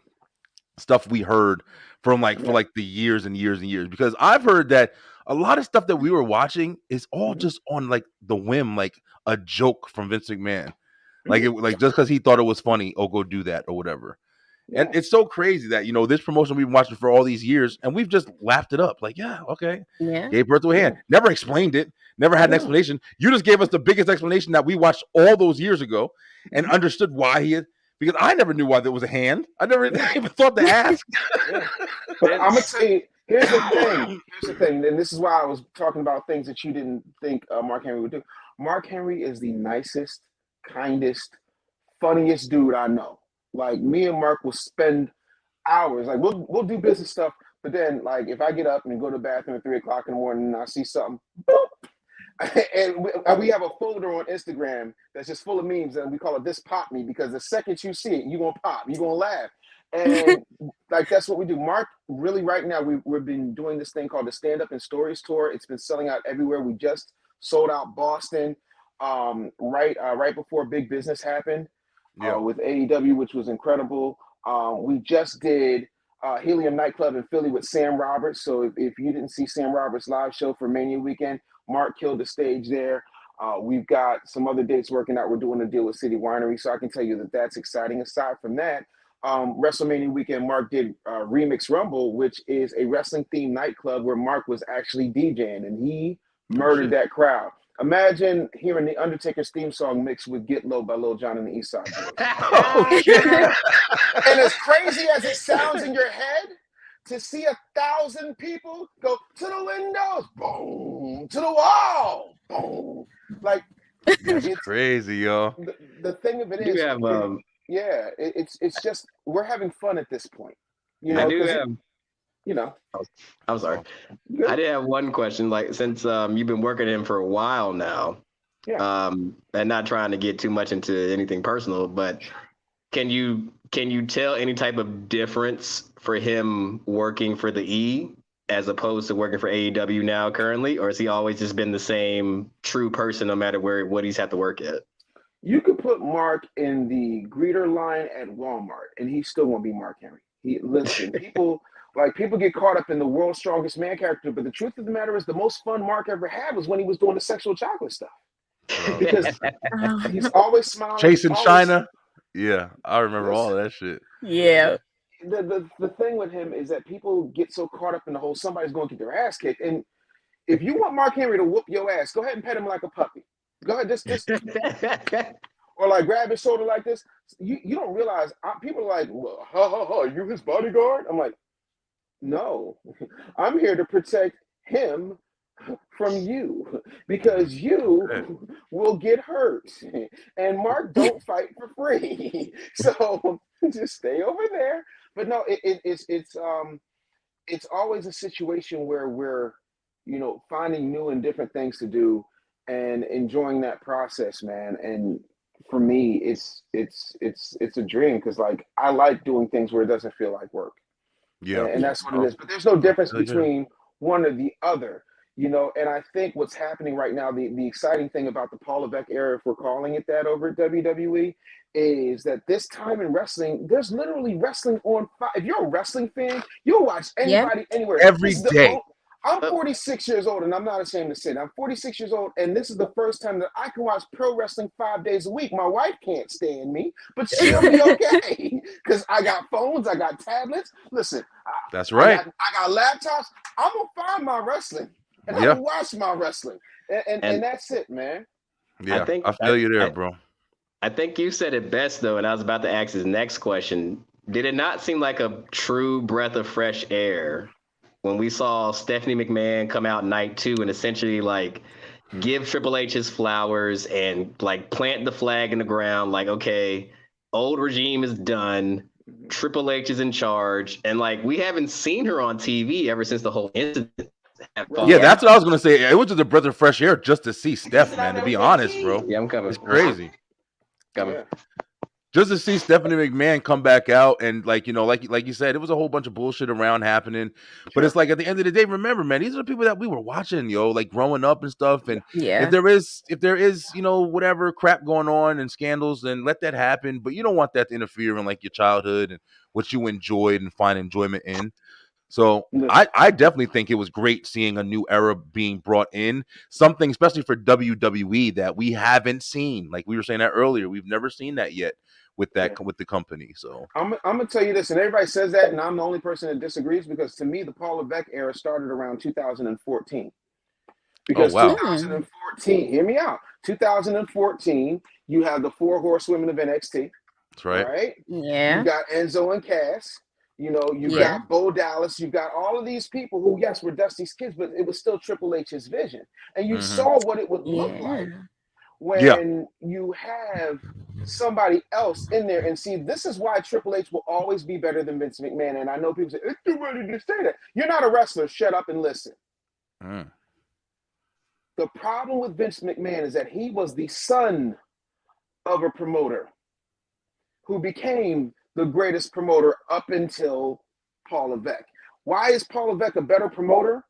stuff we heard from for the years and years and years, because I've heard that a lot of stuff that we were watching is all just on like the whim, like a joke from Vince McMahon, like just because he thought it was funny, oh, go do that or whatever. And it's so crazy that this promotion we've been watching for all these years, and we've just laughed it up. Like, yeah, okay, gave birth to a hand. Never explained it. Never had an explanation. You just gave us the biggest explanation that we watched all those years ago, and understood why he had. Because I never knew why there was a hand. I never even thought to ask. But I'm gonna tell you. Here's the thing, and this is why I was talking about things that you didn't think Mark Henry would do. Mark Henry is the nicest, kindest, funniest dude I know. Like me and Mark will spend hours. Like we'll do business stuff, but then like if I get up and go to the bathroom at 3 o'clock in the morning and I see something, boop, and we have a folder on Instagram that's just full of memes, and we call it "This Pop Me," because the second you see it, you're gonna pop, you're gonna laugh, and like that's what we do. Mark, really, right now we've been doing this thing called the Stand Up and Stories Tour. It's been selling out everywhere. We just sold out Boston, right before Big Business happened. With AEW, which was incredible. We just did Helium Nightclub in Philly with Sam Roberts. So if you didn't see Sam Roberts' live show for Mania weekend, Mark killed the stage there. We've got some other dates working out. We're doing a deal with City Winery, so I can tell you that that's exciting. Aside from that, WrestleMania weekend, Mark did Remix Rumble, which is a wrestling-themed nightclub where Mark was actually DJing, and he murdered that crowd. Imagine hearing the Undertaker's theme song mixed with "Get Low" by Lil Jon and the East Side Boys. And as crazy as it sounds in your head, to see 1,000 people go to the windows, boom, to the wall, boom, like it's crazy, yo. The thing of it is, it's just we're having fun at this point. I do have. I'm sorry. I did have one question. Like, since you've been working him for a while now, and not trying to get too much into anything personal, but can you tell any type of difference for him working for the E as opposed to working for AEW now currently, or has he always just been the same true person no matter what he's had to work at? You could put Mark in the greeter line at Walmart, and he still won't be Mark Henry. Listen, people. Like, people get caught up in the world's strongest man character, but the truth of the matter is the most fun Mark ever had was when he was doing the sexual chocolate stuff. Because he's always smiling. Chasing China. Yeah, I remember all that shit. Yeah. The thing with him is that people get so caught up in the whole somebody's going to get their ass kicked. And if you want Mark Henry to whoop your ass, go ahead and pet him like a puppy. Go ahead, just or like grab his shoulder like this. You don't realize people are like, well, are you his bodyguard? I'm like, no, I'm here to protect him from you because you will get hurt. And Mark don't fight for free. So just stay over there. But no, it's always a situation where we're, finding new and different things to do and enjoying that process, man. And for me, it's a dream because, like, I like doing things where it doesn't feel like work. Yeah, and that's what it is. But there's no difference between one or the other, And I think what's happening right now, the exciting thing about the Paul Levesque era, if we're calling it that over at WWE, is that this time in wrestling, there's literally wrestling on fire. If you're a wrestling fan, you'll watch anybody anywhere every day. I'm 46 years old, and I'm not ashamed to say it. I'm 46 years old, and this is the first time that I can watch pro wrestling 5 days a week. My wife can't stand me, but she'll be okay because I got phones, I got tablets. Listen, that's right. I got laptops. I'm gonna find my wrestling, and I'm gonna watch my wrestling, and that's it, man. Yeah, I feel you there, bro. I think you said it best, though, and I was about to ask his next question. Did it not seem like a true breath of fresh air when we saw Stephanie McMahon come out night 2 and essentially, like, give Triple H his flowers and, like, plant the flag in the ground, like, okay, old regime is done, Triple H is in charge, and, like, we haven't seen her on TV ever since the whole incident. Yeah, that's what I was gonna say. It was just a breath of fresh air just to see Steph, man. To be honest, bro. Yeah, I'm coming. It's crazy. Coming. Yeah. Just to see Stephanie McMahon come back out and, like, like you said, it was a whole bunch of bullshit around happening. But it's like, at the end of the day, remember, man, these are the people that we were watching, like, growing up and stuff. And if there is, whatever crap going on and scandals, then let that happen. But you don't want that to interfere in, like, your childhood and what you enjoyed and find enjoyment in. So I definitely think it was great seeing a new era being brought in, something especially for WWE that we haven't seen. Like we were saying that earlier, we've never seen that yet with the company. So I'm gonna tell you this, and everybody says that, and I'm the only person that disagrees because to me the Paul Levesque era started around 2014. Because 2014, hear me out. 2014, you have the 4 horsewomen of NXT. That's right. Right? Yeah. You got Enzo and Cass. You got Bo Dallas. You got all of these people who, yes, were Dusty's kids, but it was still Triple H's vision. And you saw what it would look like when you have somebody else in there. And see, this is why Triple H will always be better than Vince McMahon. And I know people say, it's too early to say that. You're not a wrestler. Shut up and listen. The problem with Vince McMahon is that he was the son of a promoter who became the greatest promoter up until Paul Levesque. Why is Paul Levesque a better promoter?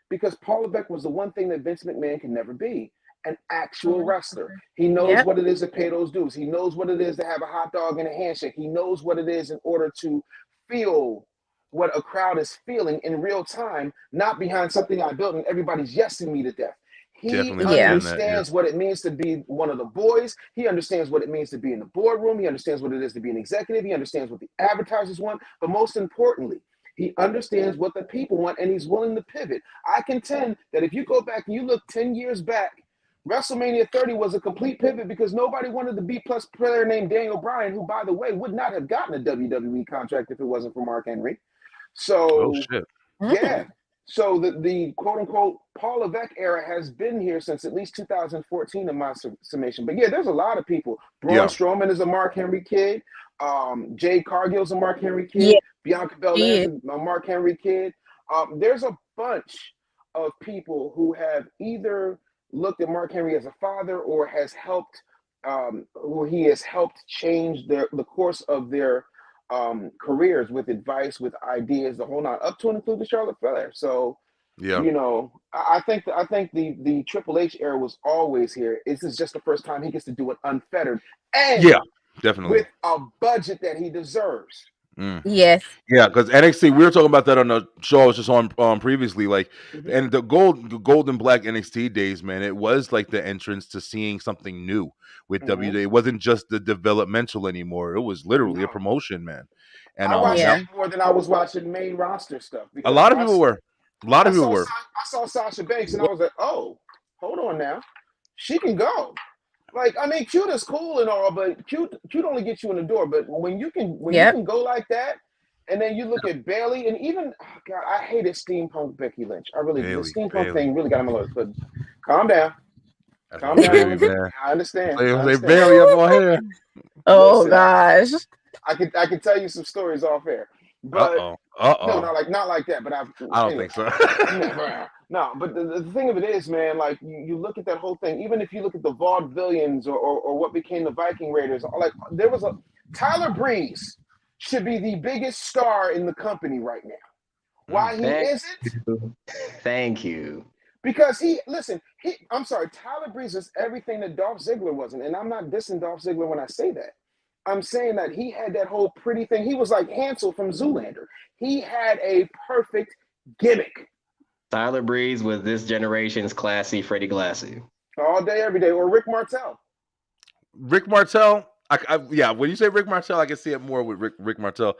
Because Paul Levesque was the one thing that Vince McMahon can never be, an actual wrestler. He knows what it is to pay those dues. He knows what it is to have a hot dog and a handshake. He knows what it is in order to feel what a crowd is feeling in real time, not behind something I built and everybody's yesing me to death. He understands what it means to be one of the boys. He understands what it means to be in the boardroom. He understands what it is to be an executive. He understands what the advertisers want. But most importantly, he understands what the people want, and he's willing to pivot. I contend that if you go back and you look 10 years back, WrestleMania 30 was a complete pivot because nobody wanted the B-plus player named Daniel Bryan, who, by the way, would not have gotten a WWE contract if it wasn't for Mark Henry. So, yeah. So the quote-unquote Paul Levesque era has been here since at least 2014 in my summation. But yeah, there's a lot of people. Braun Strowman is a Mark Henry kid. Jade Cargill's a Mark Henry kid. Bianca Belair is a Mark Henry kid. There's a bunch of people who have either looked at Mark Henry as a father or has helped, who he has helped change the course of their careers with advice, with ideas, the whole nine, up to and including Charlotte Flair. So, I think the Triple H era was always here. This is just the first time he gets to do it unfettered and definitely with a budget that he deserves. Yes. Yeah, because NXT, we were talking about that on the show I was just on previously. Like, and the gold and black NXT days, man, it was like the entrance to seeing something new with WWE. It wasn't just the developmental anymore. It was literally a promotion, man. And I watched Yeah. that more than I was watching main roster stuff a because lot of people were. A lot of people were. I saw Sasha Banks and I was like, oh, hold on now, she can go. Like, I mean, cute is cool and all, but cute only gets you in the door. But when you can go like that, and then you look at Bailey, and even God, I hated steampunk Becky Lynch. I really did. The steampunk thing really got on my nerves. But calm down, calm down. Man. I understand. Say Bailey up on here. Oh Listen, gosh. I can tell you some stories off air. But no, not like that. But I don't think so. No, but the thing of it is, man, like you look at that whole thing. Even if you look at the Vaudevillians or what became the Viking Raiders, like there was a Tyler Breeze should be the biggest star in the company right now. Why he isn't? Thank you. Because I'm sorry, Tyler Breeze is everything that Dolph Ziggler wasn't, and I'm not dissing Dolph Ziggler when I say that. I'm saying that he had that whole pretty thing. He was like Hansel from Zoolander. He had a perfect gimmick. Tyler Breeze was this generation's classy Freddie Glassy. All day, every day. Or Rick Martel. Rick Martel, yeah. When you say Rick Martel, I can see it more with Rick Martel.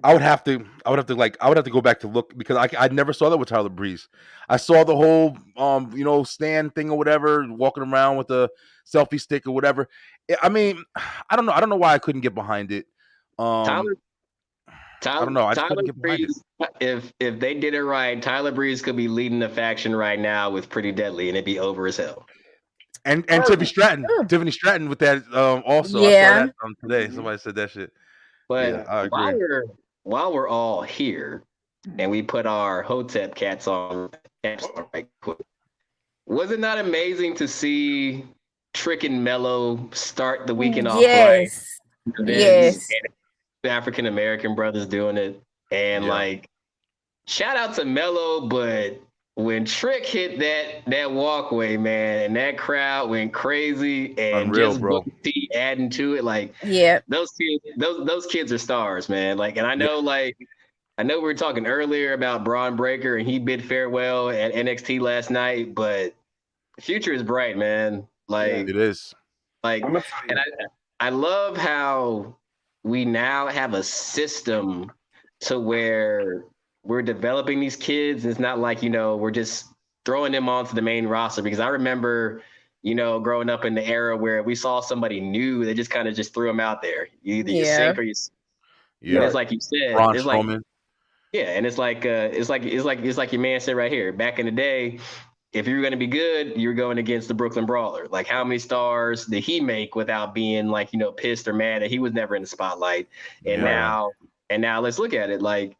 I would have to go back to look because I never saw that with Tyler Breeze. I saw the whole stand thing or whatever, walking around with a selfie stick or whatever. I mean, I don't know why I couldn't get behind it. I don't know. I just couldn't get behind it. If they did it right, Tyler Breeze could be leading the faction right now with Pretty Deadly, and it'd be over as hell. And Tiffany Stratton with that also. Yeah. I saw that today. Somebody said that shit. But yeah, I agree. While we're all here and we put our Hotep cats on right quick, was it not amazing to see Trick and Mello start the weekend off right? Yes. The African American brothers doing it. And like, shout out to Mello, but when Trick hit that walkway, man, and that crowd went crazy, and Unreal, just bro. T adding to it, like, those kids are stars, man. Like, and I know, I know we were talking earlier about Braun Breaker, and he bid farewell at NXT last night, but the future is bright, man. Like, it is. Like, and I love how we now have a system to where we're developing these kids. It's not like, we're just throwing them onto the main roster, because I remember, growing up in the era where we saw somebody new, they just kind of just threw them out there. Either you sink or you. Yeah. It's like you said. Braun it's Strowman. like, and it's like your man said right here. Back in the day, if you were going to be good, you were going against the Brooklyn Brawler. Like, how many stars did he make without being like, pissed or mad that he was never in the spotlight? And now let's look at it. Like,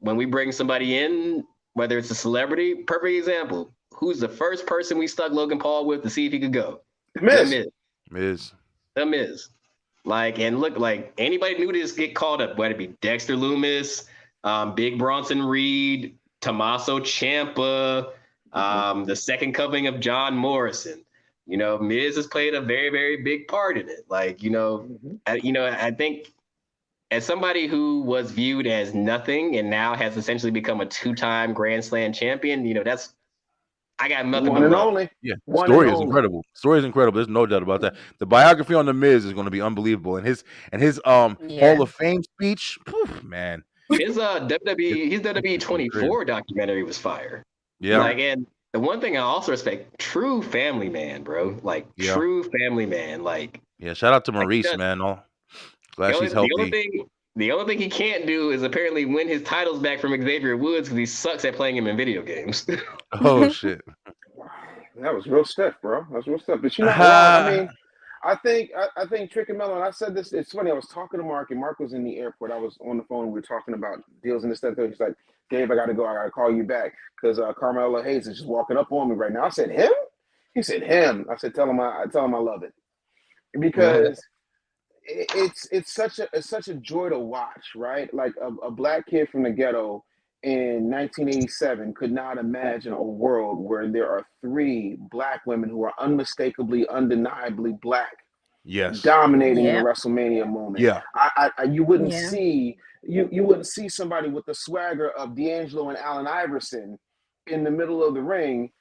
when we bring somebody in, whether it's a celebrity, perfect example. Who's the first person we stuck Logan Paul with to see if he could go? The Miz. Like, and look, like, anybody knew this get called up, whether it be Dexter Lumis, Big Bronson Reed, Tommaso Ciampa, the second coming of John Morrison. Miz has played a very, very big part in it. Like, I think as somebody who was viewed as nothing and now has essentially become a 2-time Grand Slam champion, I got nothing. One and only. Yeah, story is incredible. Story is incredible. There's no doubt about that. The biography on the Miz is going to be unbelievable, and his Hall of Fame speech, man. His WWE 24 documentary was fire. Yeah. Like, and the one thing I also respect, true family man, bro. Like, true family man. Like, shout out to Maurice, man. Glad she's healthy. The only thing he can't do is apparently win his titles back from Xavier Woods, because he sucks at playing him in video games. Oh shit. That was real stiff, bro. That was real stiff. But I mean, I think Trick and Mello, and I said this, it's funny, I was talking to Mark, and Mark was in the airport. I was on the phone, we were talking about deals and this stuff. He's like, Dave, I gotta go, I gotta call you back, because Carmelo Hayes is just walking up on me right now. I said, him? He said, him. I said, tell him I love it. Because it's such a joy to watch, right? Like a black kid from the ghetto in 1987 could not imagine a world where there are 3 black women who are unmistakably, undeniably black, dominating the WrestleMania moment. Yeah. You wouldn't see you wouldn't see somebody with the swagger of D'Angelo and Allen Iverson in the middle of the ring,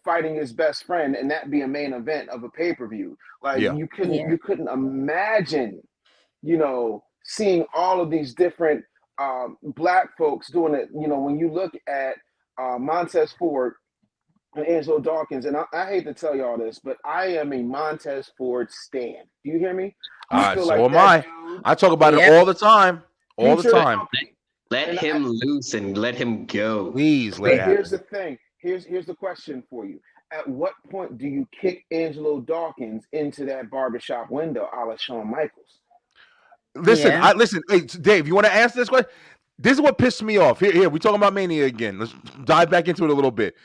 fighting his best friend, and that be a main event of a pay-per-view. Like you couldn't imagine, seeing all of these different black folks doing it. When you look at Montez Ford and Angelo Dawkins, and I hate to tell y'all this, but I am a Montez Ford stan. Do you hear me? I feel so am I. I talk about it all the time. All the time. Let him loose and let him go. Please let him. Here's the thing. Here's the question for you. At what point do you kick Angelo Dawkins into that barbershop window, a la Shawn Michaels? Listen, listen. Hey, Dave, you want to answer this question? This is what pissed me off. Here, we're talking about Mania again. Let's dive back into it a little bit.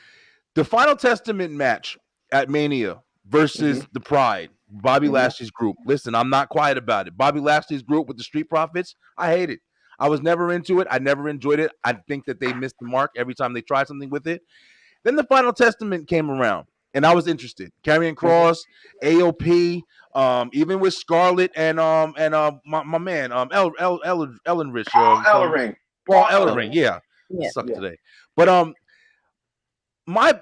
The Final Testament match at Mania versus the Pride, Bobby Lashley's group. Listen, I'm not quiet about it. Bobby Lashley's group with the Street Profits, I hate it. I was never into it. I never enjoyed it. I think that they missed the mark every time they tried something with it. Then the Final Testament came around, and I was interested. Karrion Kross, AOP, even with Scarlett and my man Ellering. Paul Ellering, yeah. Suck today. But my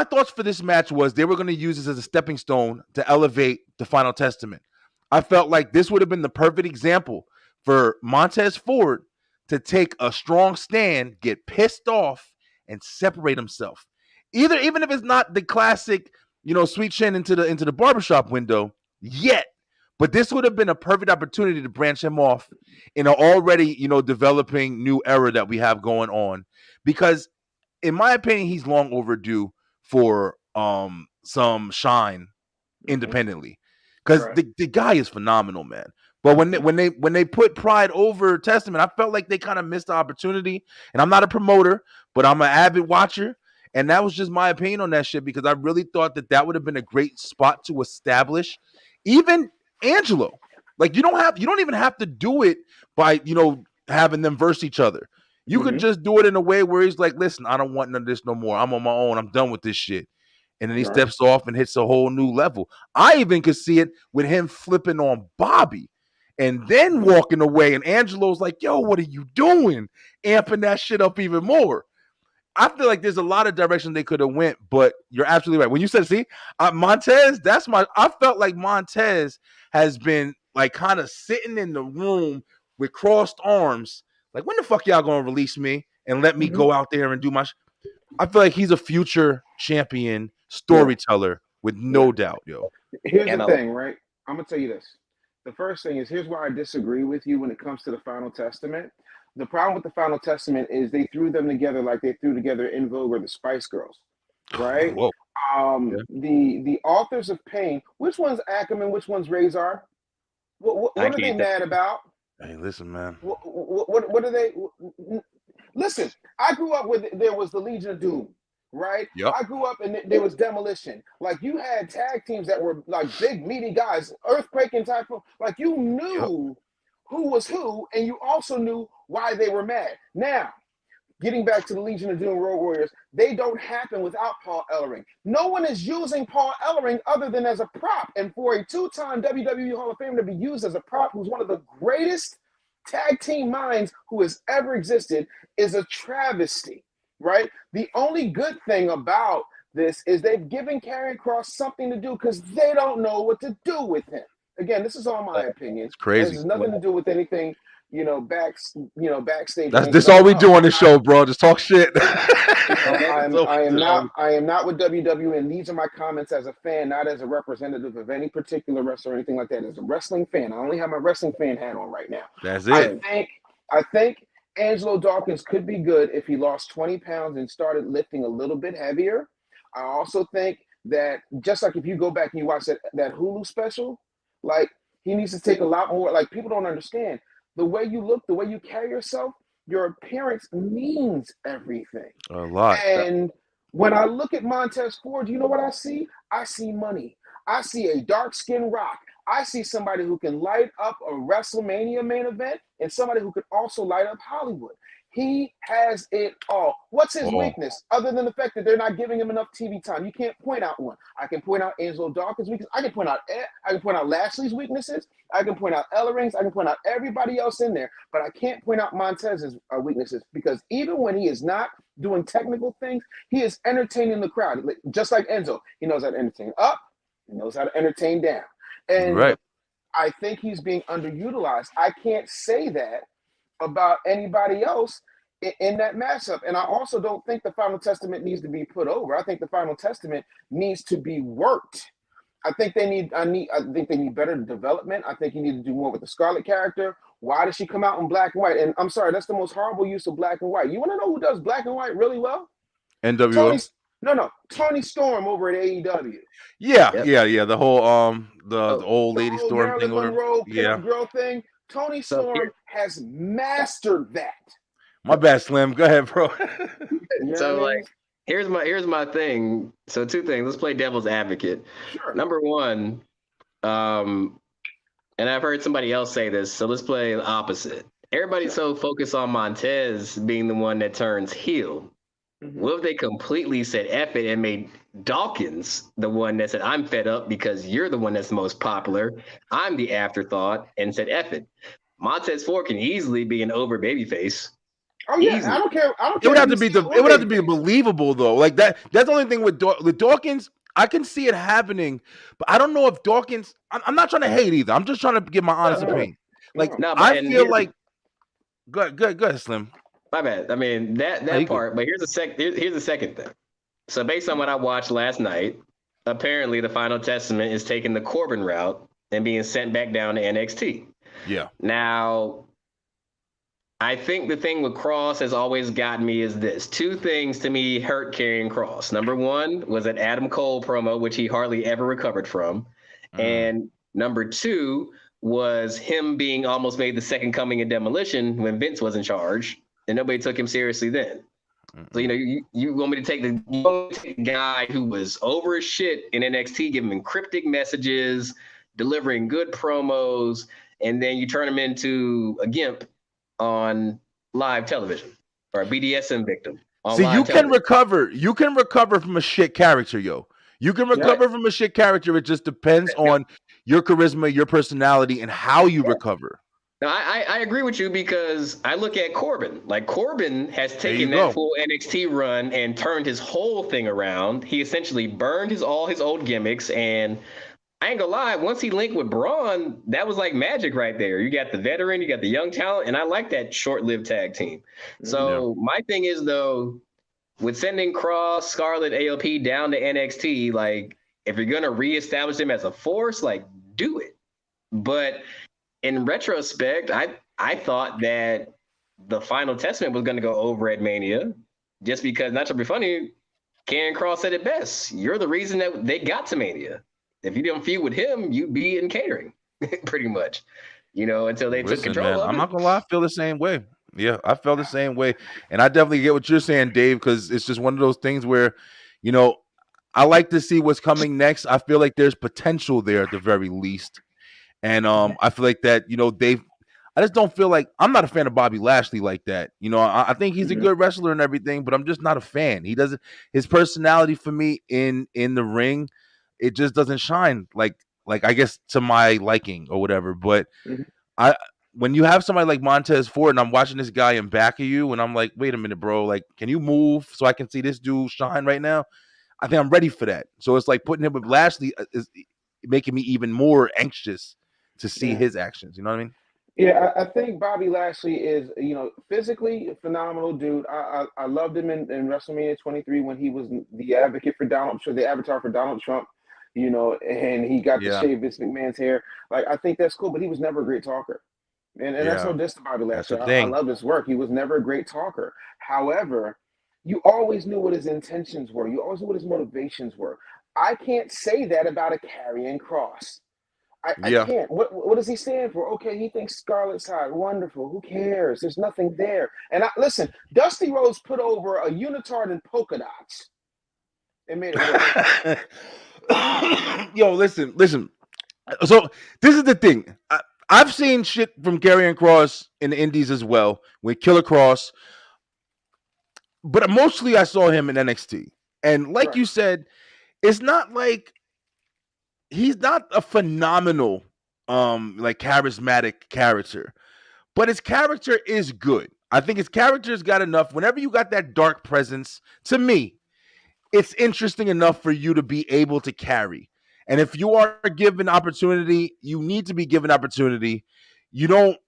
thoughts for this match was they were going to use this as a stepping stone to elevate the Final Testament. I felt like this would have been the perfect example for Montez Ford to take a strong stand, get pissed off, and separate himself. Even if it's not the classic, sweet chin into the barbershop window yet, but this would have been a perfect opportunity to branch him off in an already, developing new era that we have going on. Because in my opinion, he's long overdue for some shine independently. Because the guy is phenomenal, man. But when they put Pride over Testament, I felt like they kind of missed the opportunity. And I'm not a promoter, but I'm an avid watcher. And that was just my opinion on that shit, because I really thought that would have been a great spot to establish even Angelo. Like you don't even have to do it by, having them verse each other. You could just do it in a way where he's like, listen, I don't want none of this no more. I'm on my own. I'm done with this shit. And then he steps off and hits a whole new level. I even could see it with him flipping on Bobby and then walking away. And Angelo's like, yo, what are you doing? Amping that shit up even more. I feel like there's a lot of directions they could have went, but you're absolutely right. When you said, Montez, I felt like Montez has been like kind of sitting in the room with crossed arms. Like, when the fuck y'all gonna release me and let me go out there and do my I feel like he's a future champion storyteller with no doubt, yo. Here's the thing, right? I'm gonna tell you this. The first thing is, here's why I disagree with you when it comes to the Final Testament. The problem with the Final Testament is they threw them together like they threw together In Vogue or the Spice Girls, right? Whoa. The authors of pain, which one's Ackerman, which one's Razor? What are they mad about? Hey, listen, man. What are they? Listen, I grew up with, there was the Legion of Doom, right? Yep. I grew up and there was Demolition. Like, you had tag teams that were like big, meaty guys, Earthquake and Typhoon. Like, you knew who was who, and you also knew why they were mad. Now, getting back to the Legion of Doom Road Warriors, they don't happen without Paul Ellering. No one is using Paul Ellering other than as a prop. And for a two-time WWE Hall of Famer to be used as a prop, who's one of the greatest tag team minds who has ever existed, is a travesty, right? The only good thing about this is they've given Karrion Kross something to do, because they don't know what to do with him. Again, this is all my opinion. It's crazy. This has nothing to do with anything, backstage. This all we do on this show, bro. Just talk shit. I am not with WWE, and these are my comments as a fan, not as a representative of any particular wrestler or anything like that. As a wrestling fan, I only have my wrestling fan hat on right now. That's it. I think Angelo Dawkins could be good if he lost 20 pounds and started lifting a little bit heavier. I also think that, just like if you go back and you watch that Hulu special, like, he needs to take a lot more. Like, people don't understand. The way you look, the way you carry yourself, your appearance means everything. A lot. And when I look at Montez Ford, you know what I see? I see money. I see a dark-skinned Rock. I see somebody who can light up a WrestleMania main event, and somebody who could also light up Hollywood. He has it all. What's his weakness other than the fact that they're not giving him enough TV time? You can't point out one. I can point out Angelo Dawkins' weakness. I can point out Lashley's weaknesses. I can point out Ellering's. I can point out everybody else in there, but I can't point out Montez's weaknesses because even when he is not doing technical things, he is entertaining the crowd. Just like Enzo, he knows how to entertain up. He knows how to entertain down. And I think he's being underutilized. I can't say that about anybody else in that matchup. And I also don't think the Final Testament needs to be put over. I think the Final Testament needs to be worked. I think they need better development. I think you need to do more with the Scarlet character. Why does she come out in black and white? And I'm sorry, that's the most horrible use of black and white. You want to know who does black and white really well? NWO. Tony Storm over at AEW. Yeah. The whole the old lady Storm Marilyn thing, Monroe, girl thing. Tony Storm has mastered that. My bad, Slim. Go ahead, bro. So like, here's my thing. So two things. Let's play devil's advocate. Sure. Number one, and I've heard somebody else say this. So let's play the opposite. Everybody's so focused on Montez being the one that turns heel. What if they completely said F it and made Dawkins the one that said, I'm fed up because you're the one that's the most popular. I'm the afterthought, and said F it. Montez Ford can easily be an over babyface. Oh yeah, easily. I don't care. It would have to be believable though. Like that. That's the only thing with Dawkins. I can see it happening, but I don't know if Dawkins. I'm not trying to hate either. I'm just trying to give my honest opinion. Like I feel like. Go ahead, Slim. My bad. I mean that part. But here's the second thing. So based on what I watched last night, apparently the Final Testament is taking the Corbin route and being sent back down to NXT. Yeah. Now, I think the thing with Cross has always gotten me is this. Two things to me hurt Karrion Kross. Number one was that Adam Cole promo, which he hardly ever recovered from. And number two was him being almost made the second coming of Demolition when Vince was in charge. And nobody took him seriously then. So, you want me to take the guy who was over his shit in NXT, give him cryptic messages, delivering good promos, and then you turn him into a gimp on live television or a BDSM victim. See, you can recover. You can recover from a shit character, yo. You can recover from a shit character. It just depends on your charisma, your personality, and how you recover. No, I agree with you because I look at Corbin. Like Corbin has taken that full NXT run and turned his whole thing around. He essentially burned all his old gimmicks, and I ain't gonna lie, once he linked with Braun, that was like magic right there. You got the veteran, you got the young talent, and I like that short-lived tag team. So my thing is though, with sending Cross, Scarlett, AOP down to NXT, like if you're gonna reestablish them as a force, like do it. But in retrospect, I thought that the Final Testament was going to go over at Mania just because, not to be funny, Karrion Kross said it best. You're the reason that they got to Mania. If you didn't feud with him, you'd be in catering, pretty much, until they took control of it. I'm not going to lie, I feel the same way. Yeah, I felt the same way. And I definitely get what you're saying, Dave, because it's just one of those things where, I like to see what's coming next. I feel like there's potential there at the very least. And I feel like that, I just don't feel like I'm not a fan of Bobby Lashley like that. I think he's a good wrestler and everything, but I'm just not a fan. His personality for me in the ring, it just doesn't shine like I guess to my liking or whatever. But when you have somebody like Montez Ford and I'm watching this guy in back of you and I'm like, wait a minute, bro, like, can you move so I can see this dude shine right now? I think I'm ready for that. So it's like putting him with Lashley is making me even more anxious to see his actions. You know what I mean? Yeah, I think Bobby Lashley is, physically a phenomenal dude. I loved him in WrestleMania 23 when he was the advocate for the avatar for Donald Trump, and he got to shave Vince McMahon's hair. Like, I think that's cool, but he was never a great talker. And that's no diss to Bobby Lashley. I love his work. He was never a great talker. However, you always knew what his intentions were. You always knew what his motivations were. I can't say that about a Karrion Kross. I can't. What does he stand for? Okay, he thinks Scarlett's hot. Wonderful. Who cares? There's nothing there. And listen, Dusty Rhodes put over a unitard and polka dots. It made it work. Yo, listen. So this is the thing. I've seen shit from Karrion Kross in the Indies as well with Killer Kross. but mostly I saw him in NXT. And like you said, it's not like he's not a phenomenal like charismatic character, but his character is good. I think his character's got enough. Whenever you got that dark presence, to me, it's interesting enough for you to be able to carry. And if you are given opportunity, you need to be given opportunity. You don't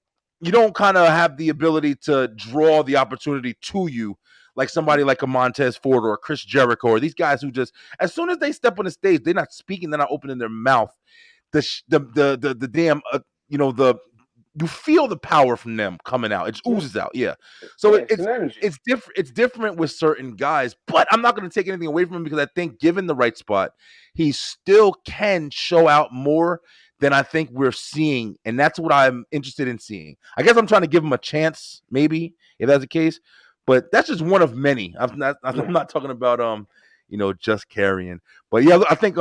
kind of have the ability to draw the opportunity to you like somebody like a Montez Ford or a Chris Jericho or these guys who just, as soon as they step on the stage, they're not speaking, they're not opening their mouth. The damn you feel the power from them coming out. It oozes out. Yeah. So it's different. It's different with certain guys, but I'm not going to take anything away from him because I think given the right spot, he still can show out more than I think we're seeing. And that's what I'm interested in seeing. I guess I'm trying to give him a chance, maybe, if that's the case. But that's just one of many. I'm not talking about just carrying. But yeah, I think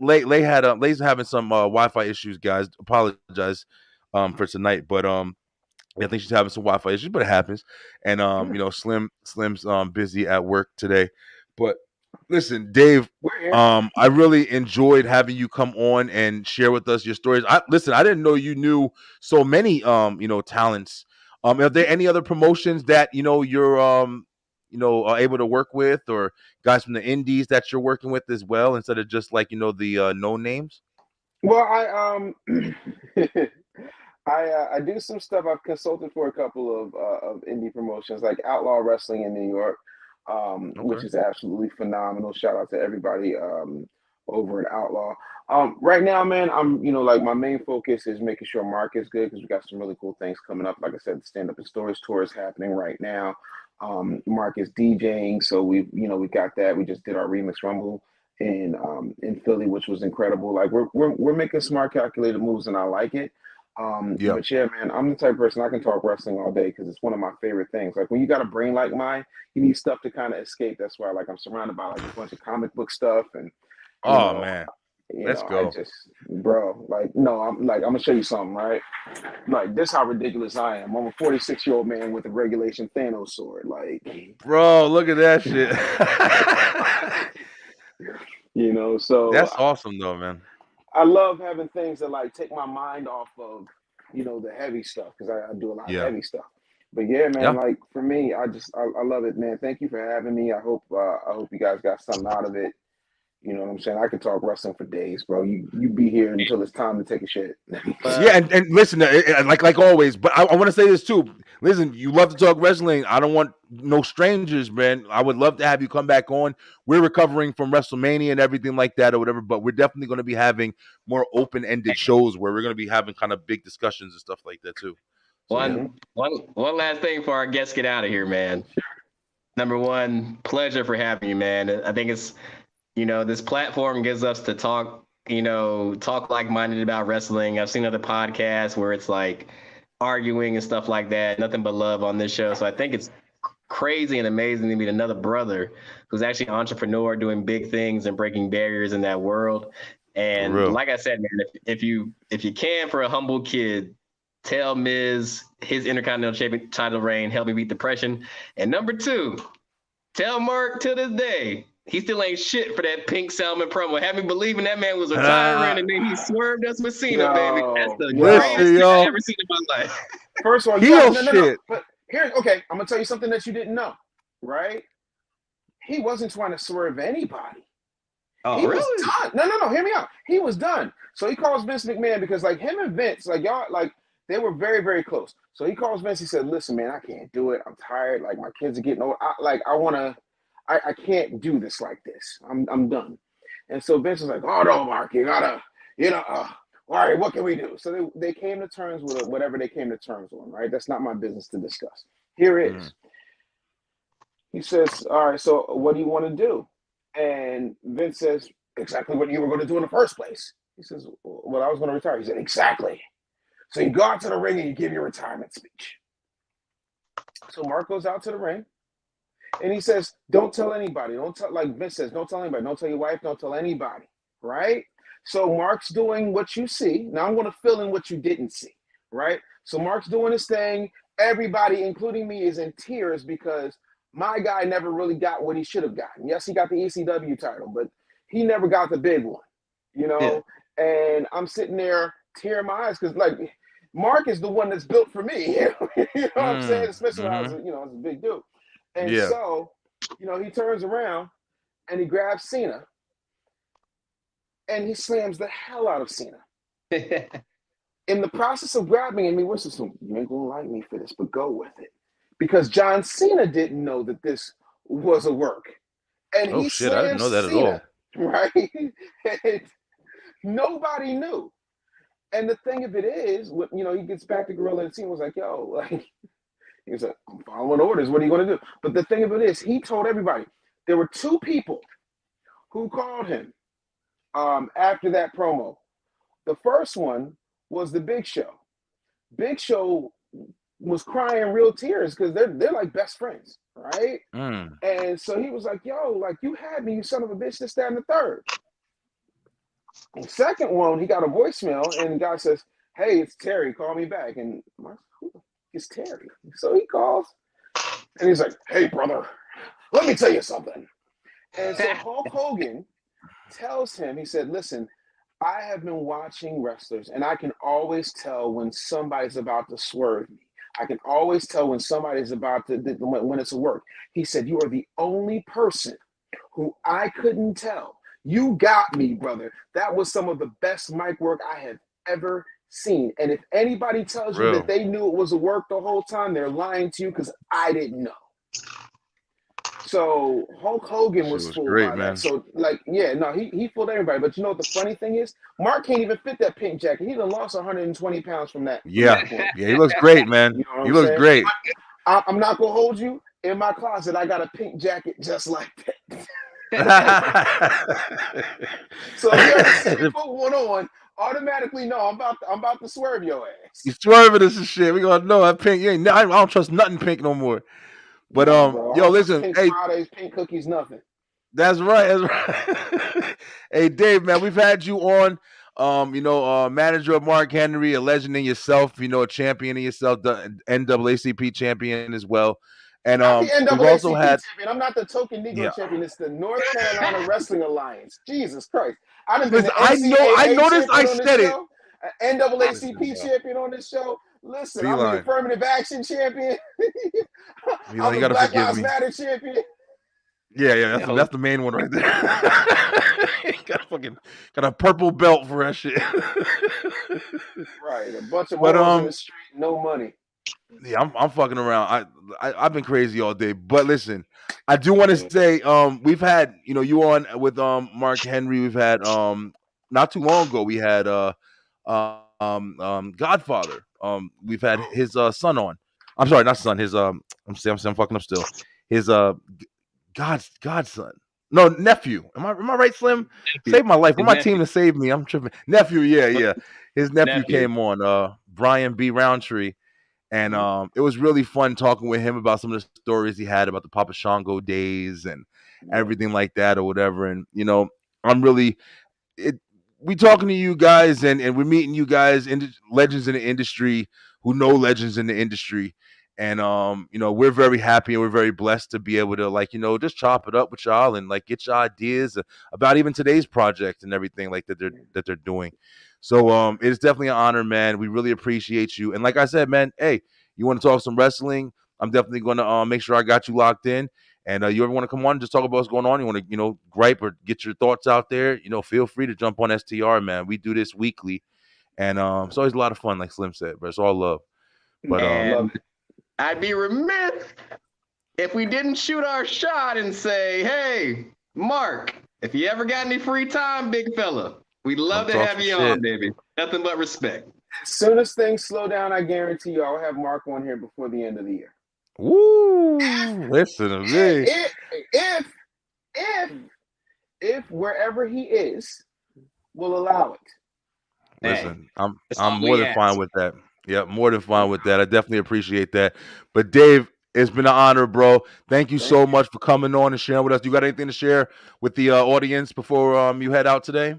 Lay's having some Wi-Fi issues, guys. Apologize for tonight, but I think she's having some Wi-Fi issues, but it happens. And Slim's busy at work today. But listen, Dave, I really enjoyed having you come on and share with us your stories. I didn't know you knew so many talents. Are there any other promotions that you're are able to work with, or guys from the indies that you're working with as well, instead of just like the no names? Well, I do some stuff. I've consulted for a couple of indie promotions like Outlaw Wrestling in New York, which is absolutely phenomenal. Shout out to everybody over at Outlaw. Right now, man, I'm like my main focus is making sure Mark is good because we got some really cool things coming up. Like I said, the Stand Up and Stories tour is happening right now. Mark is DJing, so we got that. We just did our Remix Rumble in Philly, which was incredible. Like we're making smart, calculated moves, and I like it. But yeah, man, I'm the type of person I can talk wrestling all day because it's one of my favorite things. Like when you got a brain like mine, you need stuff to kind of escape. That's why I'm surrounded by like a bunch of comic book stuff and man, let's go. I'm gonna show you something, right? Like this how ridiculous I am. I'm a 46-year-old man with a regulation Thanos sword. Like, bro, look at that shit. So that's awesome though, man. I love having things that like take my mind off of, the heavy stuff because I do a lot of heavy stuff. But yeah, man, like for me, I love it, man. Thank you for having me. I hope you guys got something out of it. You know what I'm saying? I could talk wrestling for days, bro. You be here until it's time to take a shit. Yeah, and listen, like always, but I want to say this too. Listen, you love to talk wrestling. I don't want no strangers, man. I would love to have you come back on. We're recovering from WrestleMania and everything like that or whatever, but we're definitely going to be having more open-ended shows where we're going to be having kind of big discussions and stuff like that too. So, one last thing before our guests get out of here, man. Number one, pleasure for having you, man. I think it's this platform gives us to talk like-minded about wrestling. I've seen other podcasts where it's like arguing and stuff like that. Nothing but love on this show. So I think it's crazy and amazing to meet another brother who's actually an entrepreneur doing big things and breaking barriers in that world. And like I said, man, if you can, for a humble kid, tell Miz his Intercontinental Champion title reign helped me beat depression. And number two, tell Mark to this day, he still ain't shit for that pink salmon promo. Have me believing that man was a tyrant and then he swerved us with Cena, baby. That's the greatest thing I've ever seen in my life. First of all, no. But okay, I'm gonna tell you something that you didn't know, right? He wasn't trying to swerve anybody. Oh, he really? was done. No, hear me out. He was done. So he calls Vince McMahon because like him and Vince, like y'all, like they were very, very close. So he calls Vince. He said, "Listen, man, I can't do it. I'm tired. Like my kids are getting old. I can't do this like this. I'm done." And so Vince was like, "Oh no, Mark, you gotta, all right, what can we do?" So they came to terms with whatever they came to terms on, right? That's not my business to discuss. Here it is. He says, "All right, so what do you want to do?" And Vince says, "Exactly what you were going to do in the first place." He says, "Well, I was going to retire." He said, "Exactly. So you go out to the ring and you give your retirement speech." So Mark goes out to the ring. And he says, "Don't tell anybody. Don't tell," like Vince says, "Don't tell anybody. Don't tell your wife. Don't tell anybody." Right? So Mark's doing what you see. Now I'm going to fill in what you didn't see. Right? So Mark's doing his thing. Everybody, including me, is in tears because my guy never really got what he should have gotten. Yes, he got the ECW title, but he never got the big one, you know? Yeah. And I'm sitting there tearing my eyes because, like, Mark is the one that's built for me. You know what I'm saying? Especially when I was, you know, I was a big dude. And so, you know, he turns around and he grabs Cena and he slams the hell out of Cena. In the process of grabbing him, he whispers to him, "You ain't gonna like me for this, but go with it." Because John Cena didn't know that this was a work. And he shit, I didn't know that Cena, at all. right? And nobody knew. And the thing of it is, you know, he gets back to Gorilla and Cena was like, "Yo, like," he was like, "I'm following orders. What are you going to do?" But the thing of it is, he told everybody there were two people who called him after that promo. The first one was the Big Show. Big Show was crying real tears because they're like best friends, right? And so he was like, "Yo, like, you had me, you son of a bitch, this, that, and the third." The second one, he got a voicemail, and the guy says, "Hey, it's Terry. Call me back." And Mark, who is Terry? So he calls, and he's like, "Hey, brother, let me tell you something." And so Hulk Hogan tells him, he said, "Listen, I have been watching wrestlers, and I can always tell when somebody's about to swerve me. I can always tell when somebody's about to, when it's a work." He said, "You are the only person who I couldn't tell. You got me, brother. That was some of the best mic work I have ever seen. And if anybody tells you that they knew it was a work the whole time, they're lying to you because I didn't know." So Hulk Hogan was fooled by that. So, like, yeah, no, he fooled everybody. But you know what the funny thing is? Mark can't even fit that pink jacket. He done lost 120 pounds from that. Yeah, he looks great, man. You know he looks great. I'm not gonna hold you. In my closet, I got a pink jacket just like that. So if you ever put one on, automatically know I'm about to swerve your ass. You swerving this and shit. We gonna know that pink. I don't trust nothing pink no more. But yo, listen, pink hey, Fridays, pink cookies, nothing. That's right. That's right. Hey, Dave, man, we've had you on. Manager of Mark Henry, a legend in yourself. You know, a champion in yourself, the NAACP champion as well. And I'm the NAACP we've also had champion. I'm not the token Negro champion. It's the North Carolina Wrestling Alliance. Jesus Christ! I've been the NCAA I noticed. I said it. NAACP champion on this show. Listen, I'm the affirmative action champion. I'm the Black Lives Matter champion. Yeah, that's the main one right there. got a purple belt for that shit. Right, a bunch of morals in the street, no money. Yeah, I'm fucking around. I've been crazy all day, but listen, I do want to say we've had you on with Mark Henry. We've had not too long ago we had Godfather. We've had his son on. I'm sorry, not son. His I'm fucking up still. His godson. No, nephew. Am I right, Slim? Saved my life. For my team to save me. I'm tripping. Nephew, yeah. His nephew came on, Brian B. Roundtree. And it was really fun talking with him about some of the stories he had about the Papa Shango days and everything like that or whatever. And, I'm really we talking to you guys and we're meeting you guys, legends in the industry who know legends in the industry. And, we're very happy and we're very blessed to be able to, just chop it up with y'all and get your ideas about even today's project and everything that they're doing. So it's definitely an honor, man. We really appreciate you. And like I said, man, hey, you want to talk some wrestling? I'm definitely going to make sure I got you locked in. And you ever want to come on and just talk about what's going on? You want to, gripe or get your thoughts out there? Feel free to jump on STR, man. We do this weekly. And it's always a lot of fun, like Slim said, but it's all love. But I'd be remiss if we didn't shoot our shot and say, hey, Mark, if you ever got any free time, big fella, we'd love to have you on, baby. Nothing but respect. As soon as things slow down, I guarantee you I'll have Mark on here before the end of the year. Woo! Listen to me. If wherever he is will allow it. Listen, I'm more than fine with that. Yeah, more than fine with that. I definitely appreciate that. But Dave, it's been an honor, bro. Thank you so much for coming on and sharing with us. You got anything to share with the audience before you head out today?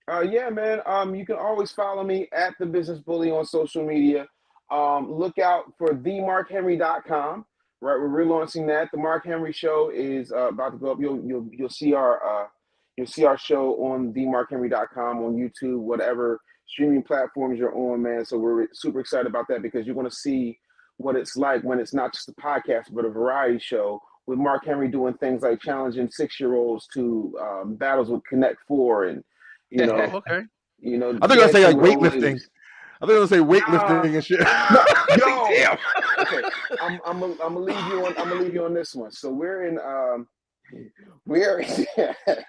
Yeah, man. You can always follow me at The Business Bully on social media. Look out for themarkhenry.com Right, we're relaunching that. The Mark Henry Show is about to go up. You'll see our show on themarkhenry.com, on YouTube, whatever streaming platforms you're on, man. So we're super excited about that because you're going to see what it's like when it's not just a podcast but a variety show with Mark Henry doing things like challenging 6-year-olds to battles with Connect Four and okay. I think I dancing say like with old weightlifting. ladies. I think I say weightlifting and shit. No, yo. Damn. Okay, I'm gonna leave you on. I'm gonna leave you on this one. So we're in.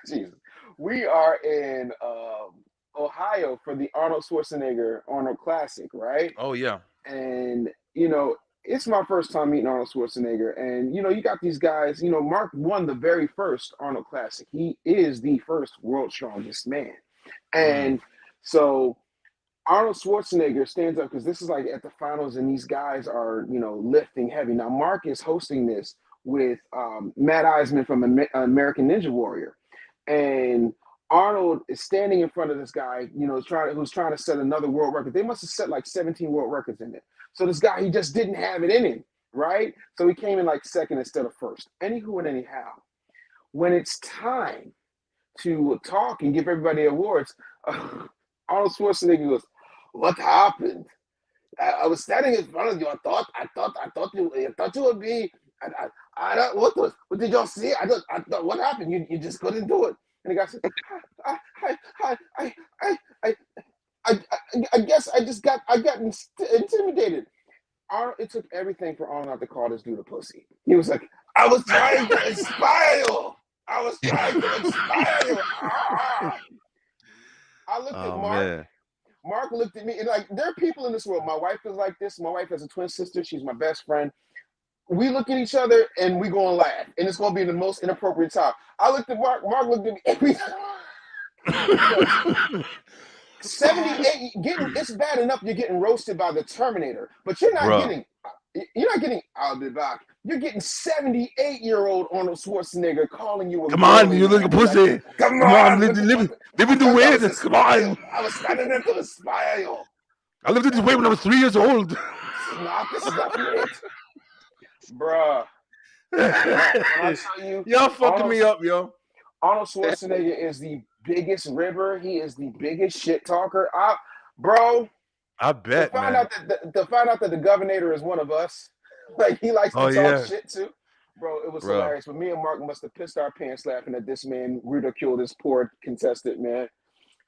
Jesus. We are in Ohio for the Arnold Schwarzenegger Arnold Classic, right? Oh yeah. And it's my first time meeting Arnold Schwarzenegger, and you got these guys. Mark won the very first Arnold Classic. He is the first world's strongest man, and so. Arnold Schwarzenegger stands up because this is like at the finals, and these guys are, lifting heavy. Now, Mark is hosting this with Matt Eisman from American Ninja Warrior, and Arnold is standing in front of this guy, who's trying to set another world record. They must have set like 17 world records in it. So this guy, he just didn't have it in him, right? So he came in like second instead of first. Anywho and anyhow, when it's time to talk and give everybody awards, Arnold Schwarzenegger goes, "What happened? I was standing in front of you. I thought you would be. I don't. What did y'all see? I thought. What happened? You just couldn't do it." And the guy said, I guess I got intimidated. It took everything for Arnold not to call this dude a pussy. He was like, "I was trying to inspire you. I was trying to inspire you." I looked at Mark. Man. Mark looked at me, and like, there are people in this world. My wife is like this. My wife has a twin sister. She's my best friend. We look at each other, and we go and laugh, and it's going to be the most inappropriate time. I looked at Mark. Mark looked at me every time. 78, it's bad enough you're getting roasted by the Terminator, but you're not getting, I'll be back. You're getting 78-year-old Arnold Schwarzenegger calling you a come on, you little pussy. Like, come on, let me do it. Come on. I was standing there to inspire you. I lived in this way when I was 3 years old. This is not it. Bruh. I tell you, y'all fucking me up, yo. Arnold Schwarzenegger is the biggest ribber. He is the biggest shit talker. Bro. I bet, to find out that the governor is one of us. Like, he likes to talk shit too. Bro, it was hilarious. But me and Mark must have pissed our pants laughing at this man ridiculed this poor contestant, man.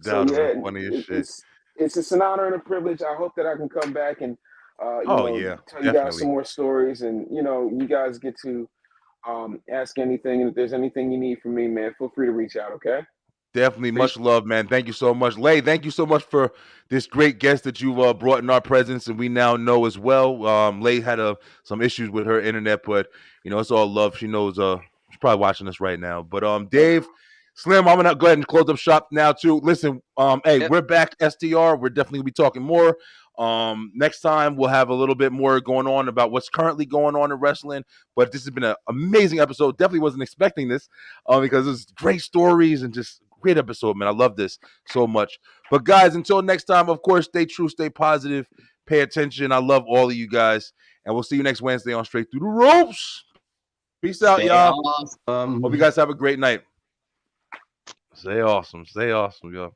So yeah, funny as shit. It's an honor and a privilege. I hope that I can come back and tell you guys some more stories, and you guys get to ask anything, and if there's anything you need from me, man, feel free to reach out, okay? Definitely. Much love, man. Thank you so much. Lay, thank you so much for this great guest that you brought in our presence, and we now know as well. Lay had some issues with her internet, but, it's all love. She knows she's probably watching us right now. But Dave, Slim, I'm going to go ahead and close up shop now, too. Listen, we're back, STR. We're definitely going to be talking more. Next time we'll have a little bit more going on about what's currently going on in wrestling, but this has been an amazing episode. Definitely wasn't expecting this because it's great stories and just great episode, man. I love this so much. But guys, until next time, of course, stay true, stay positive, pay attention. I love all of you guys, and we'll see you next Wednesday on Straight Through the Ropes. Peace out, y'all. Awesome. Hope you guys have a great night. Stay awesome, y'all.